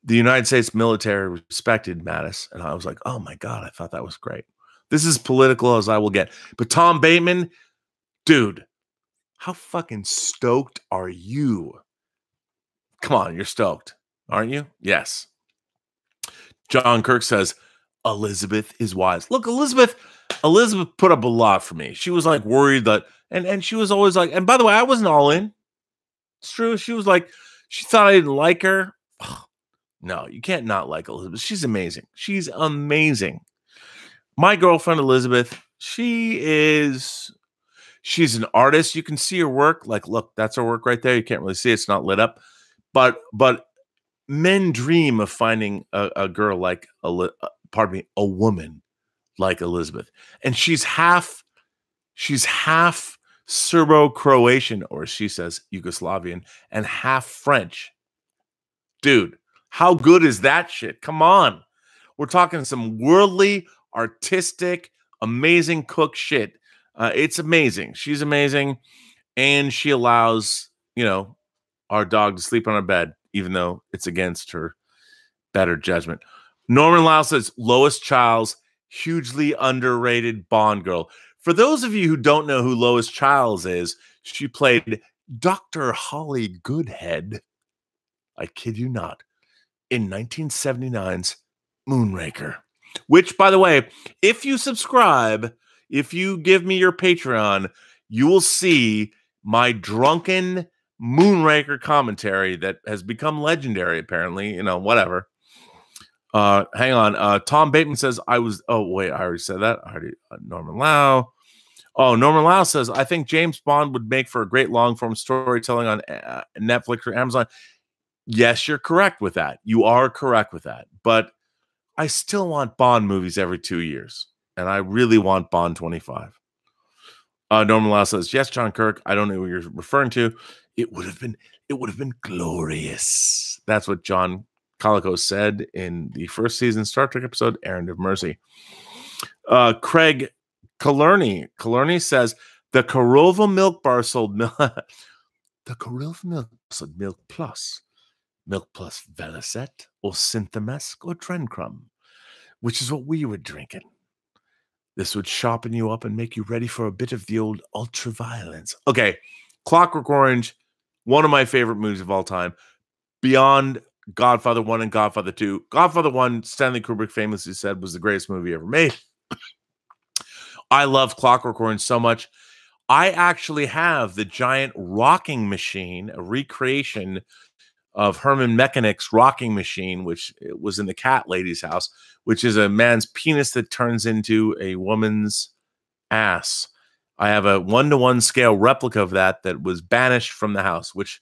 the United States military respected Mattis. And I was like, oh my God, I thought that was great. This is political as I will get. But Tom Bateman, dude, how fucking stoked are you? Come on, you're stoked, aren't you? Yes. John Kirk says, Elizabeth is wise. Look, Elizabeth put up a lot for me. She was like worried that, and she was always like, and by the way, I wasn't all in. It's true. She was like, she thought I didn't like her. No, you can't not like Elizabeth. She's amazing. She's amazing. My girlfriend, Elizabeth, she's an artist. You can see her work. Like, look, that's her work right there. You can't really see it. It's not lit up. But men dream of finding a girl like, a woman like Elizabeth. And she's half Serbo-Croatian, or she says Yugoslavian, and half French. Dude, how good is that shit? Come on. We're talking some worldly, artistic, amazing cook shit. It's amazing. She's amazing. And she allows, our dog to sleep on our bed, even though it's against her better judgment. Norman Lau says, Lois Childs, hugely underrated Bond girl. For those of you who don't know who Lois Childs is, she played Dr. Holly Goodhead, I kid you not, in 1979's Moonraker. Which, by the way, if you subscribe, if you give me your Patreon, you will see my drunken Moonraker commentary that has become legendary, apparently. Whatever. Hang on. Tom Bateman says, oh, wait, I already said that. Norman Lau. Oh, Norman Lau says, I think James Bond would make for a great long-form storytelling on Netflix or Amazon. Yes, you're correct with that. You are correct with that. But I still want Bond movies every 2 years. And I really want Bond 25. Norman Lau says, yes, John Kirk. I don't know what you're referring to. It would have been glorious. That's what John Calico said in the first season Star Trek episode, Errand of Mercy. Craig Killarney says, the Korova Milk Bar sold milk. The Korova Milk sold Milk Plus Velicet, or Synthamesque, or Trencrum, which is what we were drinking. This would sharpen you up and make you ready for a bit of the old ultraviolence. Okay, Clockwork Orange, one of my favorite movies of all time, beyond Godfather 1 and Godfather 2. Godfather 1, Stanley Kubrick famously said, was the greatest movie ever made. I love Clockwork Orange so much. I actually have the giant rocking machine, a recreation of Herman Mechanick's rocking machine, which was in the cat lady's house, which is a man's penis that turns into a woman's ass. I have a 1-to-1 scale replica of that was banished from the house, which,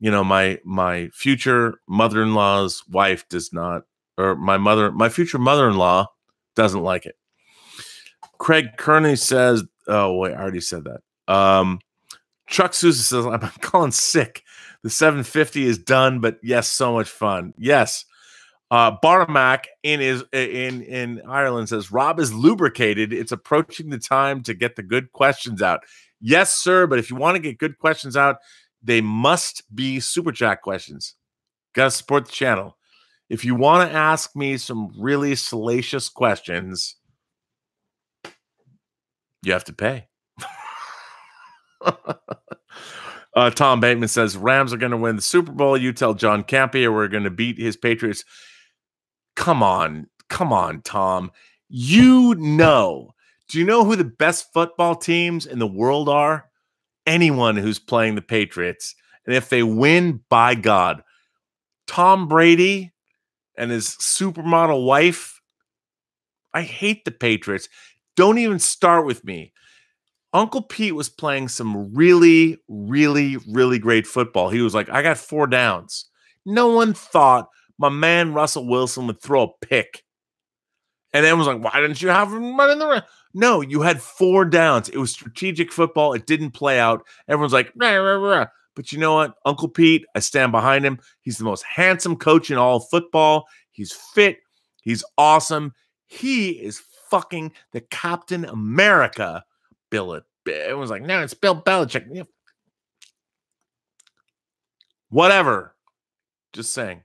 my future mother-in-law's wife does not, or my future mother-in-law doesn't like it. Craig Kearney says, oh, wait, I already said that. Chuck Sousa says, I'm calling sick. The 750 is done, but yes, so much fun. Yes. Barmack in Ireland says, Rob is lubricated. It's approaching the time to get the good questions out. Yes, sir, but if you want to get good questions out, they must be Super Chat questions. Got to support the channel. If you want to ask me some really salacious questions, you have to pay. Tom Bateman says, Rams are going to win the Super Bowl. You tell John Campea we're going to beat his Patriots. Come on, Tom. Do you know who the best football teams in the world are? anyone who's playing the Patriots. And if they win, by God, Tom Brady and his supermodel wife, I hate the Patriots. Don't even start with me. Uncle Pete was playing some really, really, really great football. He was like, I got 4 downs. No one thought my man Russell Wilson would throw a pick. And then was like, why didn't you have him run in the run? No, you had 4 downs. It was strategic football. It didn't play out. Everyone's like, rah, rah, rah. But you know what? Uncle Pete, I stand behind him. He's the most handsome coach in all of football. He's fit. He's awesome. He is fucking the Captain America. Everyone's like, no, it's Bill Belichick. Yeah. Whatever. Just saying.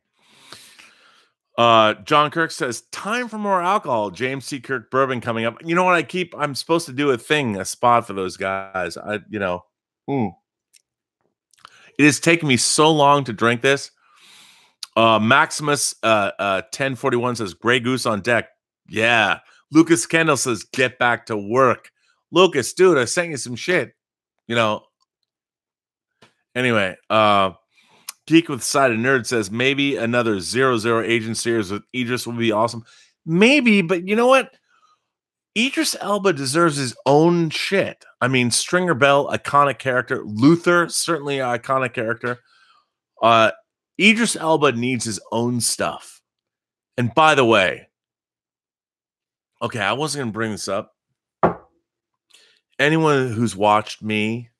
John Kirk says, time for more alcohol. James C. Kirk bourbon coming up. You know what? I'm supposed to do a spot for those guys. It has taken me so long to drink this. Maximus 1041 says, Grey Goose on deck. Yeah. Lucas Kendall says, get back to work. Lucas, dude, I sent you some shit. Anyway, Geek with Side of Nerd says, maybe another 00 Agent series with Idris would be awesome. Maybe, but you know what? Idris Elba deserves his own shit. I mean, Stringer Bell, iconic character. Luther, certainly an iconic character. Idris Elba needs his own stuff. And by the way, okay, I wasn't going to bring this up. Anyone who's watched me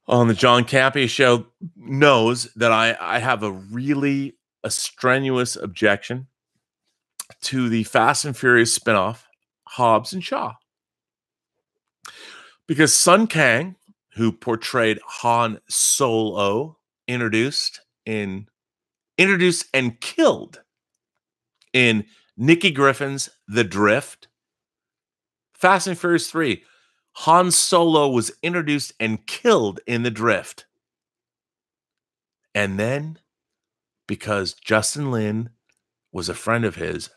on the John Campea show knows that I have a strenuous objection to the Fast and Furious spinoff, Hobbs and Shaw. Because Sun Kang, who portrayed Han Solo, introduced and killed in Nikki Griffin's The Drift. Fast and Furious 3. Han Solo was introduced and killed in The Drift. And then, because Justin Lin was a friend of his,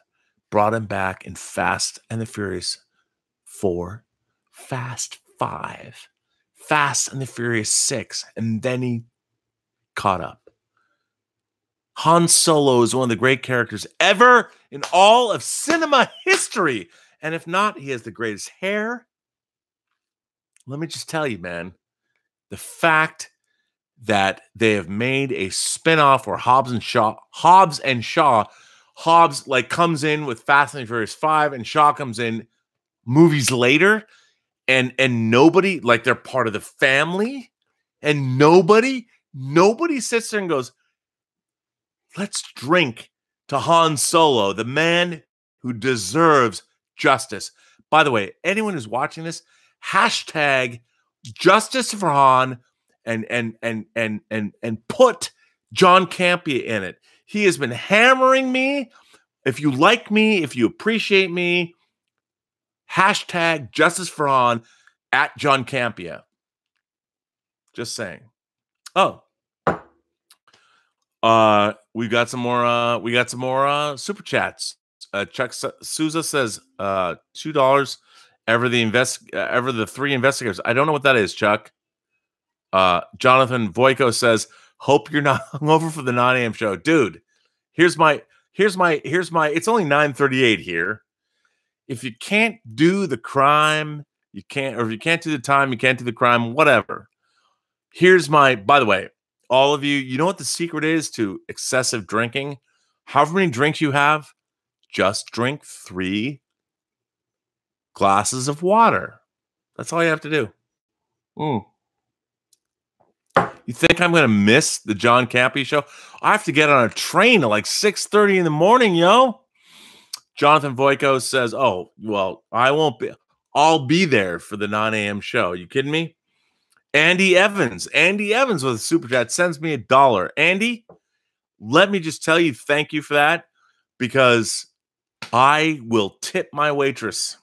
brought him back in Fast and the Furious 4, Fast 5, Fast and the Furious 6, and then he caught up. Han Solo is one of the great characters ever in all of cinema history. And if not, he has the greatest hair. Let me just tell you, man, the fact that they have made a spinoff where Hobbs and Shaw, Hobbs like comes in with Fast and Furious 5 and Shaw comes in movies later, and nobody, like, they're part of the family, and nobody sits there and goes, let's drink to Han Solo, the man who deserves justice. By the way, anyone who's watching this, hashtag justice for Han and put John Campea in it. He has been hammering me. If you like me, if you appreciate me, hashtag justice for Han at John Campea. Just saying. Oh, we got some more super chats. Chuck Souza says $2 ever the 3 investigators. I don't know what that is, Chuck. Jonathan Voico says, hope you're not hungover for the 9 a.m. show. Dude, here's my it's only 9:38 here. If you can't do the crime, you can't, or if you can't do the time, you can't do the crime, whatever. By the way, all of you, you know what the secret is to excessive drinking? However many drinks you have, just drink 3 glasses of water. That's all you have to do. You think I'm going to miss the John Campea show? I have to get on a train at like 6:30 in the morning, yo. Jonathan Voico says, oh, well, I won't be. I'll be there for the 9 a.m. show. You kidding me? Andy Evans with a super chat sends me $1. Andy, let me just tell you, thank you for that, because I will tip my waitress.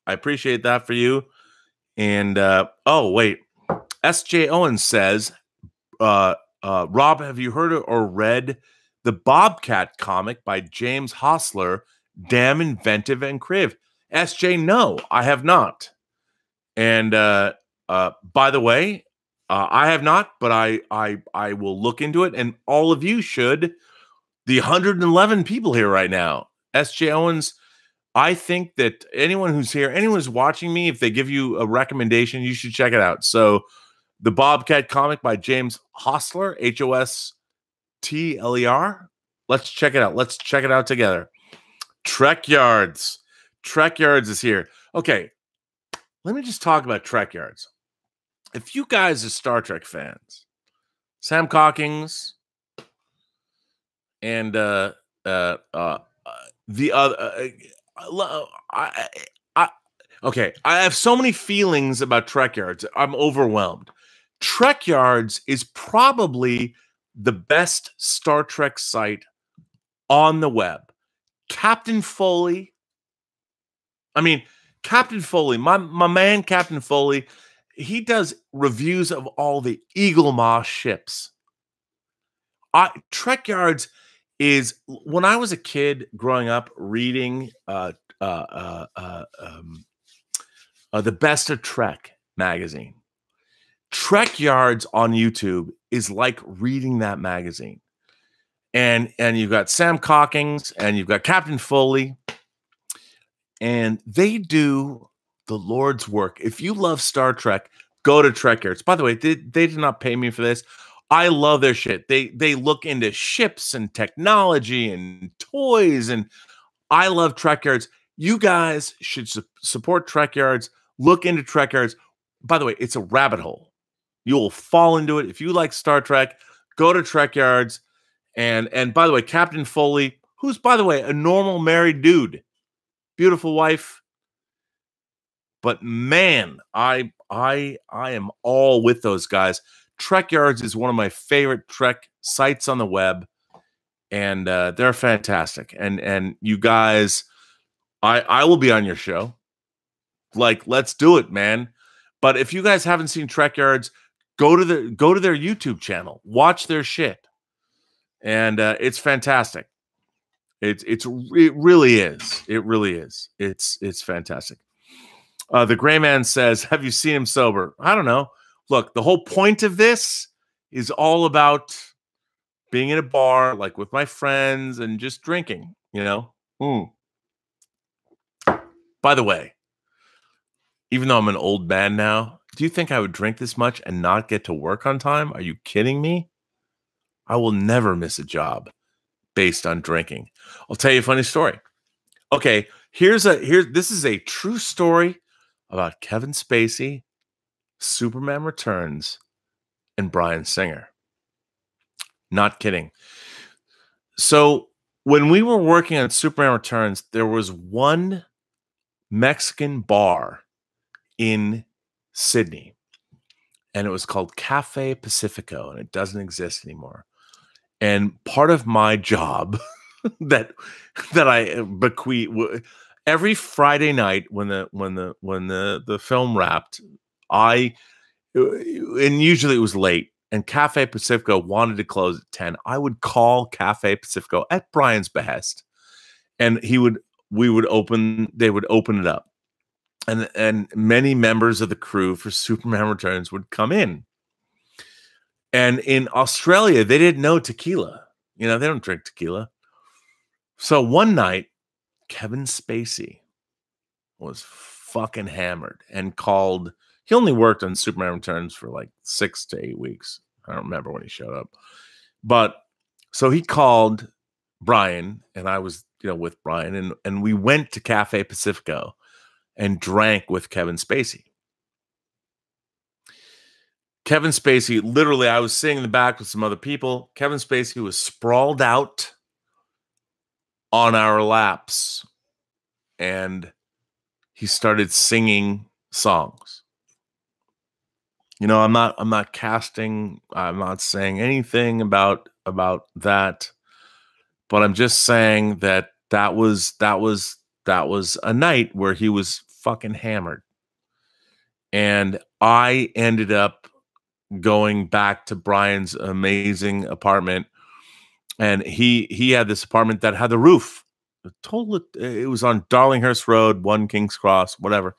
I appreciate that for you. And oh, wait. S.J. Owens says, Rob, have you heard or read the Bobcat comic by James Hostler, Damn Inventive and Creative? S.J., no, I have not. And by the way, I have not, but I will look into it, and all of you should. The 111 people here right now. S.J. Owens, I think that anyone who's here, anyone who's watching me, if they give you a recommendation, you should check it out. So, the Bobcat comic by James Hostler, Hostler. Let's check it out. Let's check it out together. Trek Yards. Trek Yards is here. Okay, let me just talk about Trek Yards. If you guys are Star Trek fans, Sam Cockings and the other, okay, I have so many feelings about Trek Yards. I'm overwhelmed. Trek Yards is probably the best Star Trek site on the web. Captain Foley. I mean, Captain Foley, my man, Captain Foley, he does reviews of all the Eagle Moss ships. Trek Yards is, when I was a kid growing up reading the Best of Trek magazine, Trek Yards on YouTube is like reading that magazine. And you've got Sam Cockings and you've got Captain Foley, and they do the Lord's work. If you love Star Trek, go to Trek Yards. By the way, they did not pay me for this. I love their shit. They look into ships and technology and toys, and I love Trek Yards. You guys should support Trek Yards. Look into Trek Yards. By the way, it's a rabbit hole. You will fall into it. If you like Star Trek, go to Trek Yards. And by the way, Captain Foley, who's, by the way, a normal married dude, beautiful wife. But man, I am all with those guys. Trek Yards is one of my favorite Trek sites on the web, and they're fantastic. And you guys, I will be on your show. Like, let's do it, man. But if you guys haven't seen Trek Yards, go to their YouTube channel, watch their shit. And it's fantastic. It really is. It really is. It's fantastic. The Gray Man says, "Have you seen him sober?" I don't know. Look, the whole point of this is all about being in a bar, like with my friends, and just drinking. You know. By the way, even though I'm an old man now, do you think I would drink this much and not get to work on time? Are you kidding me? I will never miss a job based on drinking. I'll tell you a funny story. Okay, this is a true story about Kevin Spacey, Superman Returns, and Bryan Singer. Not kidding. So when we were working on Superman Returns, there was one Mexican bar in Sydney, and it was called Cafe Pacifico, and it doesn't exist anymore. And part of my job that I bequeath every Friday night when the film wrapped, and usually it was late, and Cafe Pacifico wanted to close at 10. I would call Cafe Pacifico at Brian's behest, and they would open it up, and many members of the crew for Superman Returns would come in. And in Australia, they didn't know tequila. You know, they don't drink tequila. So one night, Kevin Spacey was fucking hammered and called. He only worked on Superman Returns for like 6 to 8 weeks. I don't remember when he showed up. But so he called Brian, and I was, with Brian, and we went to Cafe Pacifico and drank with Kevin Spacey. Kevin Spacey, literally, I was sitting in the back with some other people. Kevin Spacey was sprawled out on our laps, and he started singing songs. I'm not casting. I'm not saying anything about that, but I'm just saying that was a night where he was fucking hammered, and I ended up going back to Brian's amazing apartment, and he had this apartment that had the roof. It was on Darlinghurst Road, 1 King's Cross, whatever.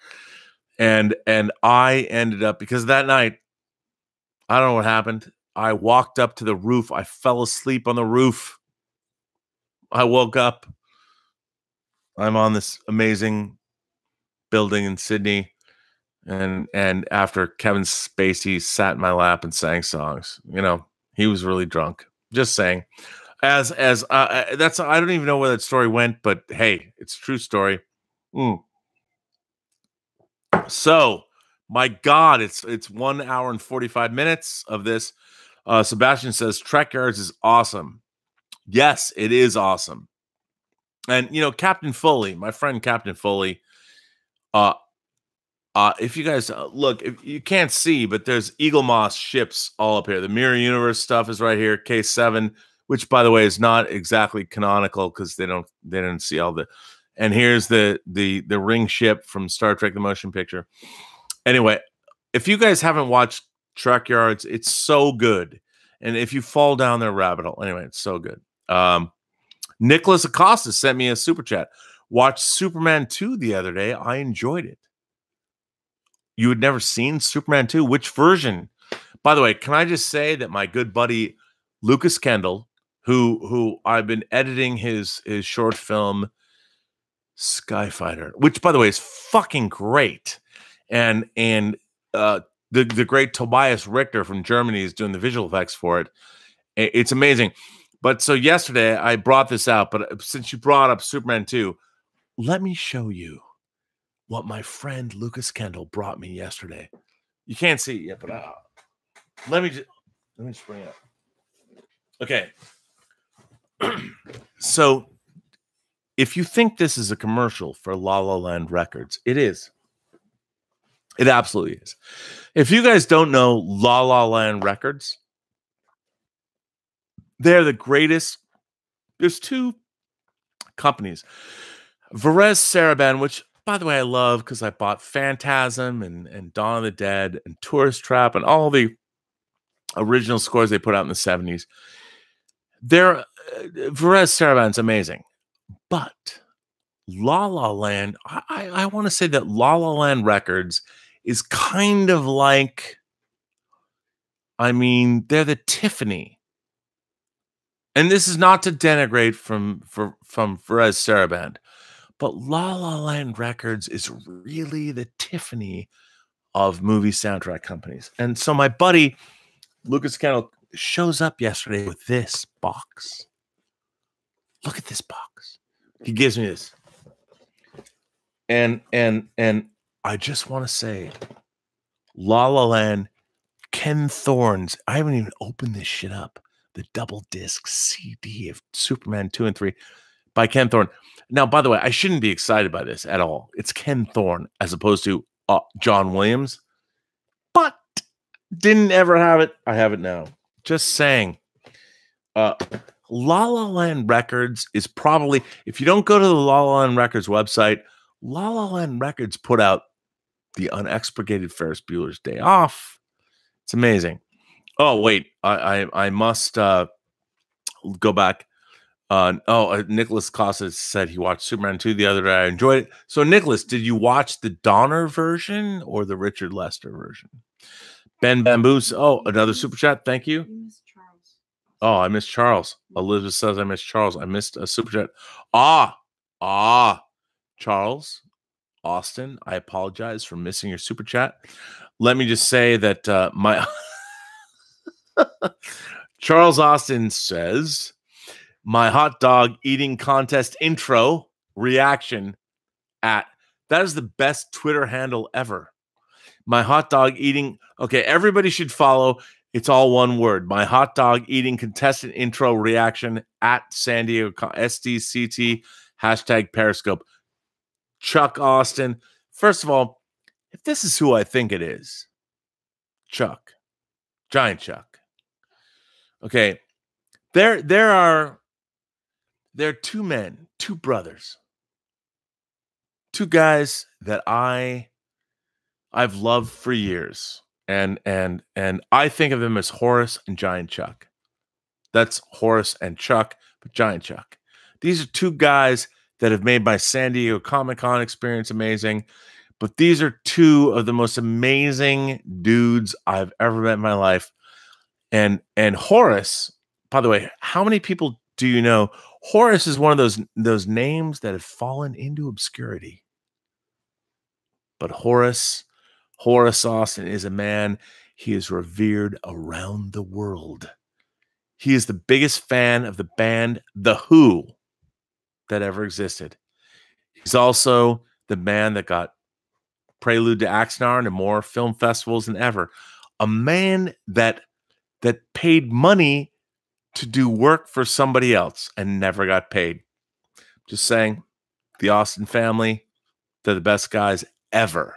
And I ended up, because that night I don't know what happened. I walked up to the roof. I fell asleep on the roof. I woke up. I'm on this amazing building in Sydney. And after Kevin Spacey sat in my lap and sang songs, you know, he was really drunk. Just saying. That's I don't even know where that story went, but hey, it's a true story. So, my God, it's 1 hour and 45 minutes of this. Sebastian says Trek Yards is awesome. Yes, it is awesome. And you know, Captain Foley, my friend Captain Foley, if you guys look, if you can't see, but there's Eagle Moss ships all up here. The Mirror Universe stuff is right here. K7, which by the way is not exactly canonical because they didn't see all the. And here's the ring ship from Star Trek: The Motion Picture. Anyway, if you guys haven't watched Trek Yards, it's so good. And if you fall down their rabbit hole, anyway, it's so good. Nicholas Acosta sent me a super chat. Watched Superman 2 the other day. I enjoyed it. You had never seen Superman 2? Which version? By the way, can I just say that my good buddy Lucas Kendall, who I've been editing his short film Skyfighter, which by the way is fucking great, and the great Tobias Richter from Germany is doing the visual effects for it. It's amazing. But so yesterday I brought this out, but since you brought up Superman 2, let me show you what my friend Lucas Kendall brought me yesterday. You can't see it yet, but let me just bring it up. Okay. So if you think this is a commercial for La La Land Records, it is. It absolutely is. If you guys don't know La La Land Records, they're the greatest. There's two companies. Varese Sarabande, which, by the way, I love because I bought Phantasm and Dawn of the Dead and Tourist Trap and all the original scores they put out in the 70s. Varese Sarabande's amazing. But La La Land, I want to say that La La Land Records is kind of like, I mean, they're the Tiffany. And this is not to denigrate from Varese Sarabande, but La La Land Records is really the Tiffany of movie soundtrack companies. And so my buddy Lucas Kendall shows up yesterday with this box. Look at this box. He gives me this. And I just want to say, La La Land, Ken Thorne's, I haven't even opened this shit up. The double disc CD of Superman 2 and 3 by Ken Thorne. Now, by the way, I shouldn't be excited by this at all. It's Ken Thorne as opposed to John Williams, but didn't ever have it. I have it now. Just saying. La La Land Records is probably, if you don't go to the La La Land Records website, La La Land Records put out the unexpurgated Ferris Bueller's Day Off. It's amazing. Oh, wait, I must go back. Nicholas Costa said he watched Superman 2 the other day. I enjoyed it. So, Nicholas, did you watch the Donner version or the Richard Lester version? Ben Bamboos. Oh, another super chat. Thank you. Oh, I missed Charles. Elizabeth says I missed Charles. I missed a super chat. Charles Austin, I apologize for missing your super chat. Let me just say that my Charles Austin says my hot dog eating contest intro reaction at that is the best Twitter handle ever. My hot dog eating. Okay, everybody should follow. It's all one word. My hot dog eating contestant intro reaction at San Diego SDCT hashtag Periscope. Chuck Austin. First of all, if this is who I think it is, Chuck, Giant Chuck. Okay, there are two men, two brothers, two guys that I've loved for years, and I think of them as Horace and Giant Chuck. That's Horace and Chuck, but Giant Chuck. These are two guys that have made my San Diego Comic-Con experience amazing, but these are two of the most amazing dudes I've ever met in my life. And Horace, by the way, how many people do you know? Horace is one of those names that have fallen into obscurity. But Horace Austin is a man. He is revered around the world. He is the biggest fan of the band The Who that ever existed. He's also the man that got Prelude to Axnar and more film festivals than ever. A man that paid money to do work for somebody else and never got paid. Just saying, the Austin family, they're the best guys ever.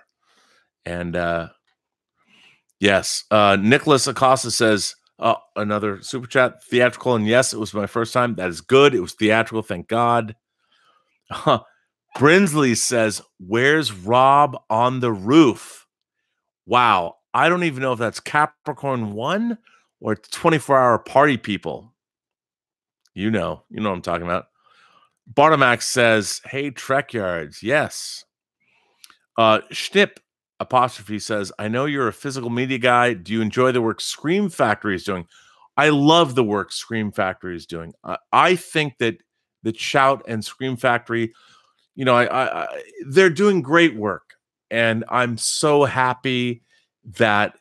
And yes, Nicholas Acosta says, another super chat, theatrical, and yes, it was my first time. That is good. It was theatrical, thank God. Brinsley says, where's Rob on the roof? Wow, I don't even know if that's Capricorn 1 or 24-hour party people. You know what I'm talking about. Bartomax says, hey, Trek Yards, yes. Schnipp apostrophe says, I know you're a physical media guy. Do you enjoy the work Scream Factory is doing? I love the work Scream Factory is doing. I think that Shout and Scream Factory, you know, they're doing great work. And I'm so happy that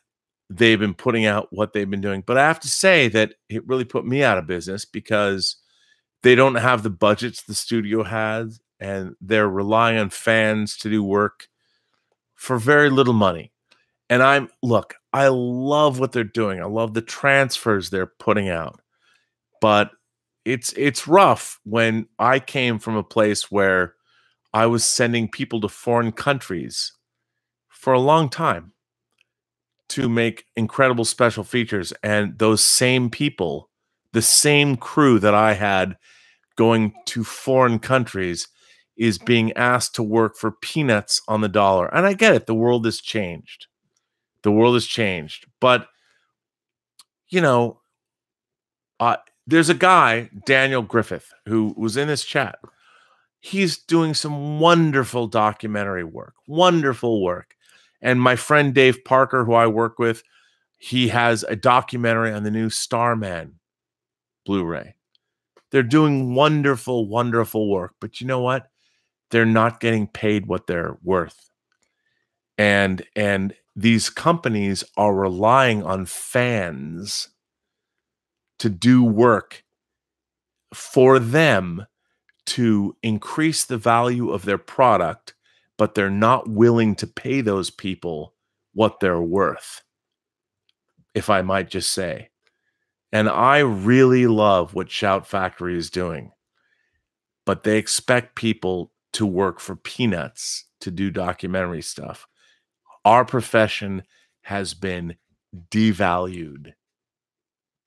they've been putting out what they've been doing. But I have to say that it really put me out of business because they don't have the budgets the studio has, and they're relying on fans to do work for very little money. And I love what they're doing. I love the transfers they're putting out. But it's rough when I came from a place where I was sending people to foreign countries for a long time to make incredible special features. And those same people, the same crew that I had going to foreign countries, is being asked to work for peanuts on the dollar. And I get it. The world has changed. The world has changed. But, you know, there's a guy, Daniel Griffith, who was in this chat. He's doing some wonderful documentary work, wonderful work. And my friend Dave Parker, who I work with, he has a documentary on the new Starman Blu-ray. They're doing wonderful, wonderful work. But you know what? They're not getting paid what they're worth. And these companies are relying on fans to do work for them to increase the value of their product, but they're not willing to pay those people what they're worth, if I might just say. And I really love what Shout Factory is doing, but they expect people to work for peanuts to do documentary stuff. Our profession has been devalued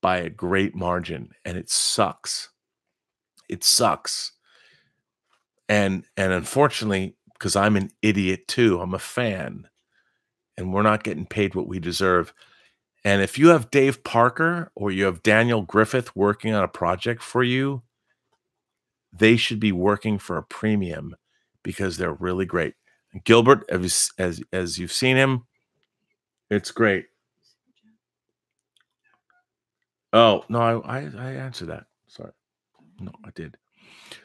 by a great margin, and it sucks. It sucks. And unfortunately, because I'm an idiot too, I'm a fan, and we're not getting paid what we deserve. And if you have Dave Parker or you have Daniel Griffith working on a project for you, they should be working for a premium because they're really great. Gilbert, as you've seen him, it's great. Oh, no, I answered that. Sorry. No, I did.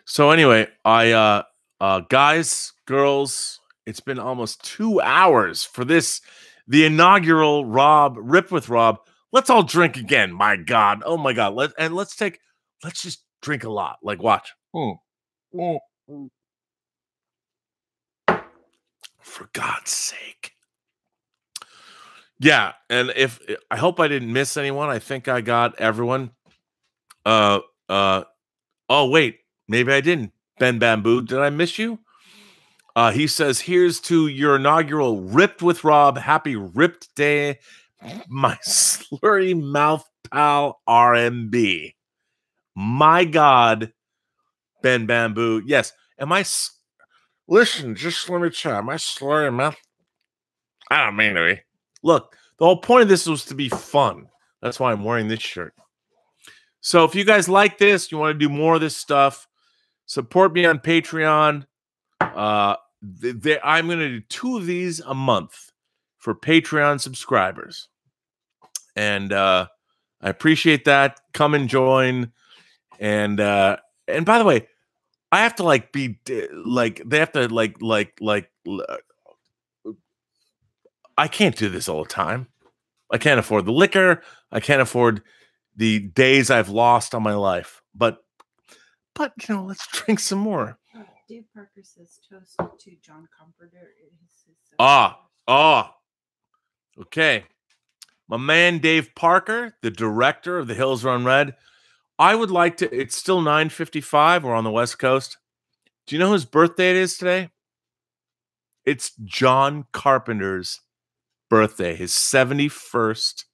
So anyway, guys, girls, it's been almost 2 hours for the inaugural Rip with Rob. Let's all drink again. My God. Oh my God. Let's just drink a lot. Like, watch. For God's sake. Yeah, and I hope I didn't miss anyone. I think I got everyone. Oh wait, maybe I didn't. Ben Bamboo, did I miss you? He says, here's to your inaugural Ripped with Rob. Happy Ripped Day, my slurry mouth pal RMB. My God, Ben Bamboo. Yes. Listen, just let me try. Am I slurry mouth? I don't mean to be. Look, the whole point of this was to be fun. That's why I'm wearing this shirt. So if you guys like this, you want to do more of this stuff, support me on Patreon. I'm going to do 2 of these a month for Patreon subscribers. And I appreciate that. Come and join. And by the way, I have to like be like they have to I can't do this all the time. I can't afford the liquor. I can't afford the days I've lost on my life. But you know, let's drink some more.
Dave Parker says toast to John Carpenter.
Okay. My man Dave Parker, the director of The Hills Run Red. I would like to. It's still 9:55. We're on the West Coast. Do you know whose birthday it is today? It's John Carpenter's birthday, his 71st.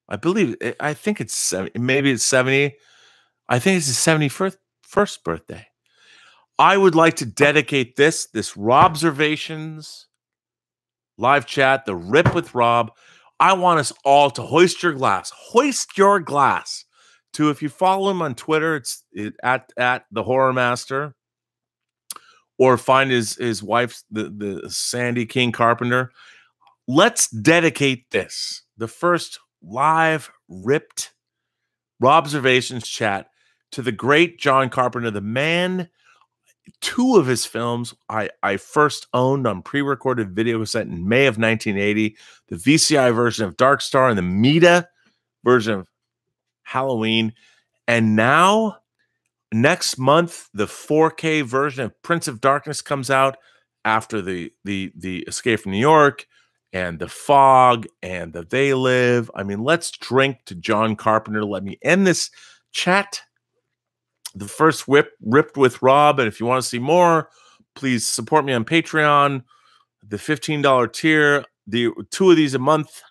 I believe. I think it's 70. Maybe it's 70. I think it's his 71st birthday. I would like to dedicate this ROBSERVATIONS live chat, the Rip with Rob. I want us all to hoist your glass to, if you follow him on Twitter, it's at the Horror Master, or find his wife, the Sandy King Carpenter. Let's dedicate this, the first live ripped ROBSERVATIONS chat, to the great John Carpenter, the man. 2 of his films I first owned on pre-recorded video cassette in May of 1980, the VCI version of Dark Star and the Meta version of Halloween. And now, next month, the 4K version of Prince of Darkness comes out, after the Escape from New York and The Fog and the They Live. I mean, let's drink to John Carpenter. Let me end this chat. The first ripped with Rob. And if you want to see more, please support me on Patreon. The $15 tier, the 2 of these a month.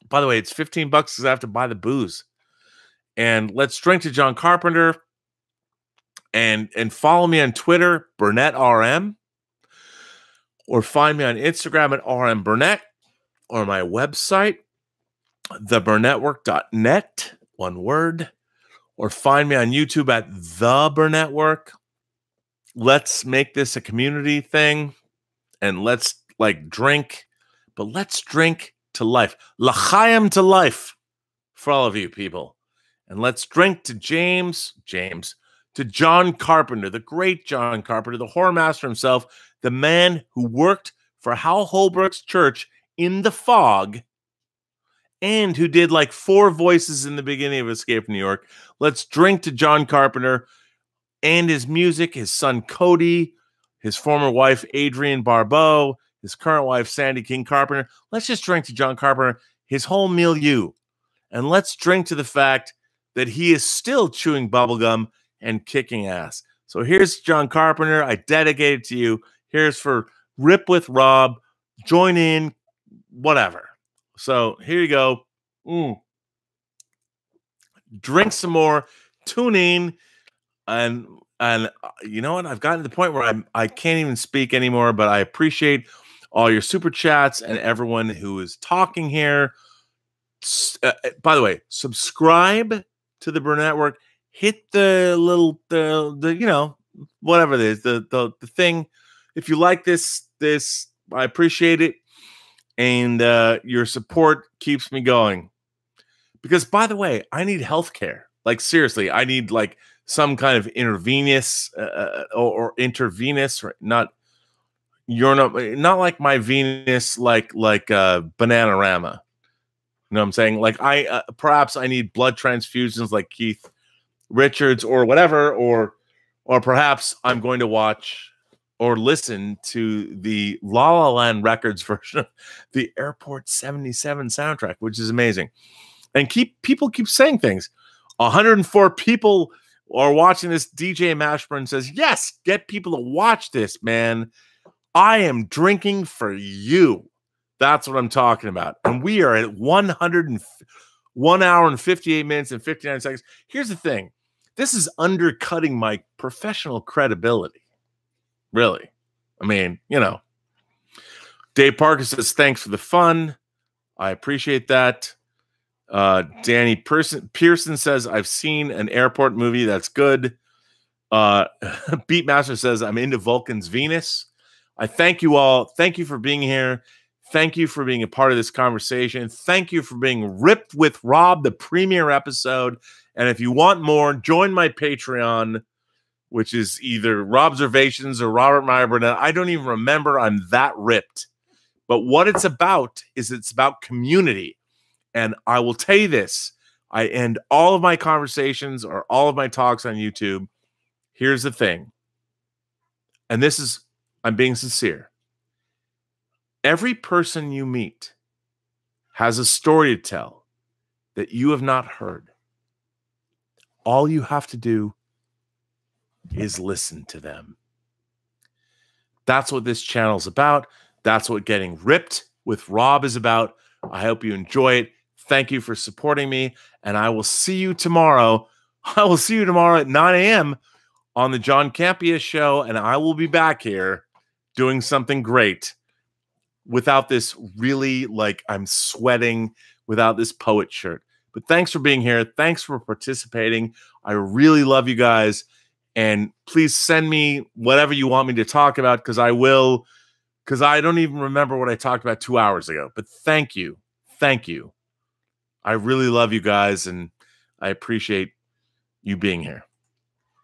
By the way, it's $15 because I have to buy the booze. And let's drink to John Carpenter. And follow me on Twitter, BurnettRM, or find me on Instagram at RMBurnett, or my website, theburnettwork.net, one word. Or find me on YouTube at The Burnett Work. Let's make this a community thing, and let's drink, but let's drink to life. L'chaim to life for all of you people. And let's drink to to John Carpenter, the great John Carpenter, the horror master himself, the man who worked for Hal Holbrook's church in The Fog, and who did 4 voices in the beginning of Escape from New York. Let's drink to John Carpenter and his music, his son Cody, his former wife Adrienne Barbeau, his current wife Sandy King Carpenter. Let's just drink to John Carpenter, his whole milieu. And let's drink to the fact that he is still chewing bubblegum and kicking ass. So here's John Carpenter. I dedicate it to you. Here's for Rip with Rob. Join in, whatever. So here you go. Drink some more. Tune in, and you know what? I've gotten to the point where I can't even speak anymore. But I appreciate all your super chats and everyone who is talking here. By the way, subscribe to the Burnett Work. Hit the little you know, whatever it is, the thing. If you like this, I appreciate it. And your support keeps me going. Because, by the way, I need health care. Seriously, I need some kind of intravenous or intravenous, not like my Venus, like Bananarama. You know what I'm saying? Perhaps I need blood transfusions like Keith Richards or whatever, or perhaps I'm going to watch or listen to the La La Land Records version of the Airport 77 soundtrack, which is amazing. And people keep saying things. 104 people are watching this. DJ Mashburn says, yes, get people to watch this, man. I am drinking for you. That's what I'm talking about. And we are at 1 hour and 58 minutes and 59 seconds. Here's the thing. This is undercutting my professional credibility. Really. I mean, you know. Dave Parker says, thanks for the fun. I appreciate that. Danny Pearson says, I've seen an airport movie. That's good. Beatmaster says, I'm into Vulcan's Venus. I thank you all. Thank you for being here. Thank you for being a part of this conversation. Thank you for being ripped with Rob, the premiere episode. And if you want more, join my Patreon, which is either ROBSERVATIONS or Robert Meyer Burnett. I don't even remember. I'm that ripped. But what it's about is it's about community. And I will tell you this. I end all of my conversations or all of my talks on YouTube. Here's the thing. And this is, I'm being sincere. Every person you meet has a story to tell that you have not heard. All you have to do is listen to them. That's what this channel is about. That's what Getting Ripped with Rob is about. I hope you enjoy it. Thank you for supporting me, and I will see you tomorrow. I will see you tomorrow at 9 a.m. on the John Campea Show, and I will be back here doing something great without this really, like, I'm sweating, without this poet shirt. But thanks for being here. Thanks for participating. I really love you guys. And please send me whatever you want me to talk about, because I will, because I don't even remember what I talked about 2 hours ago. But thank you. Thank you. I really love you guys, and I appreciate you being here.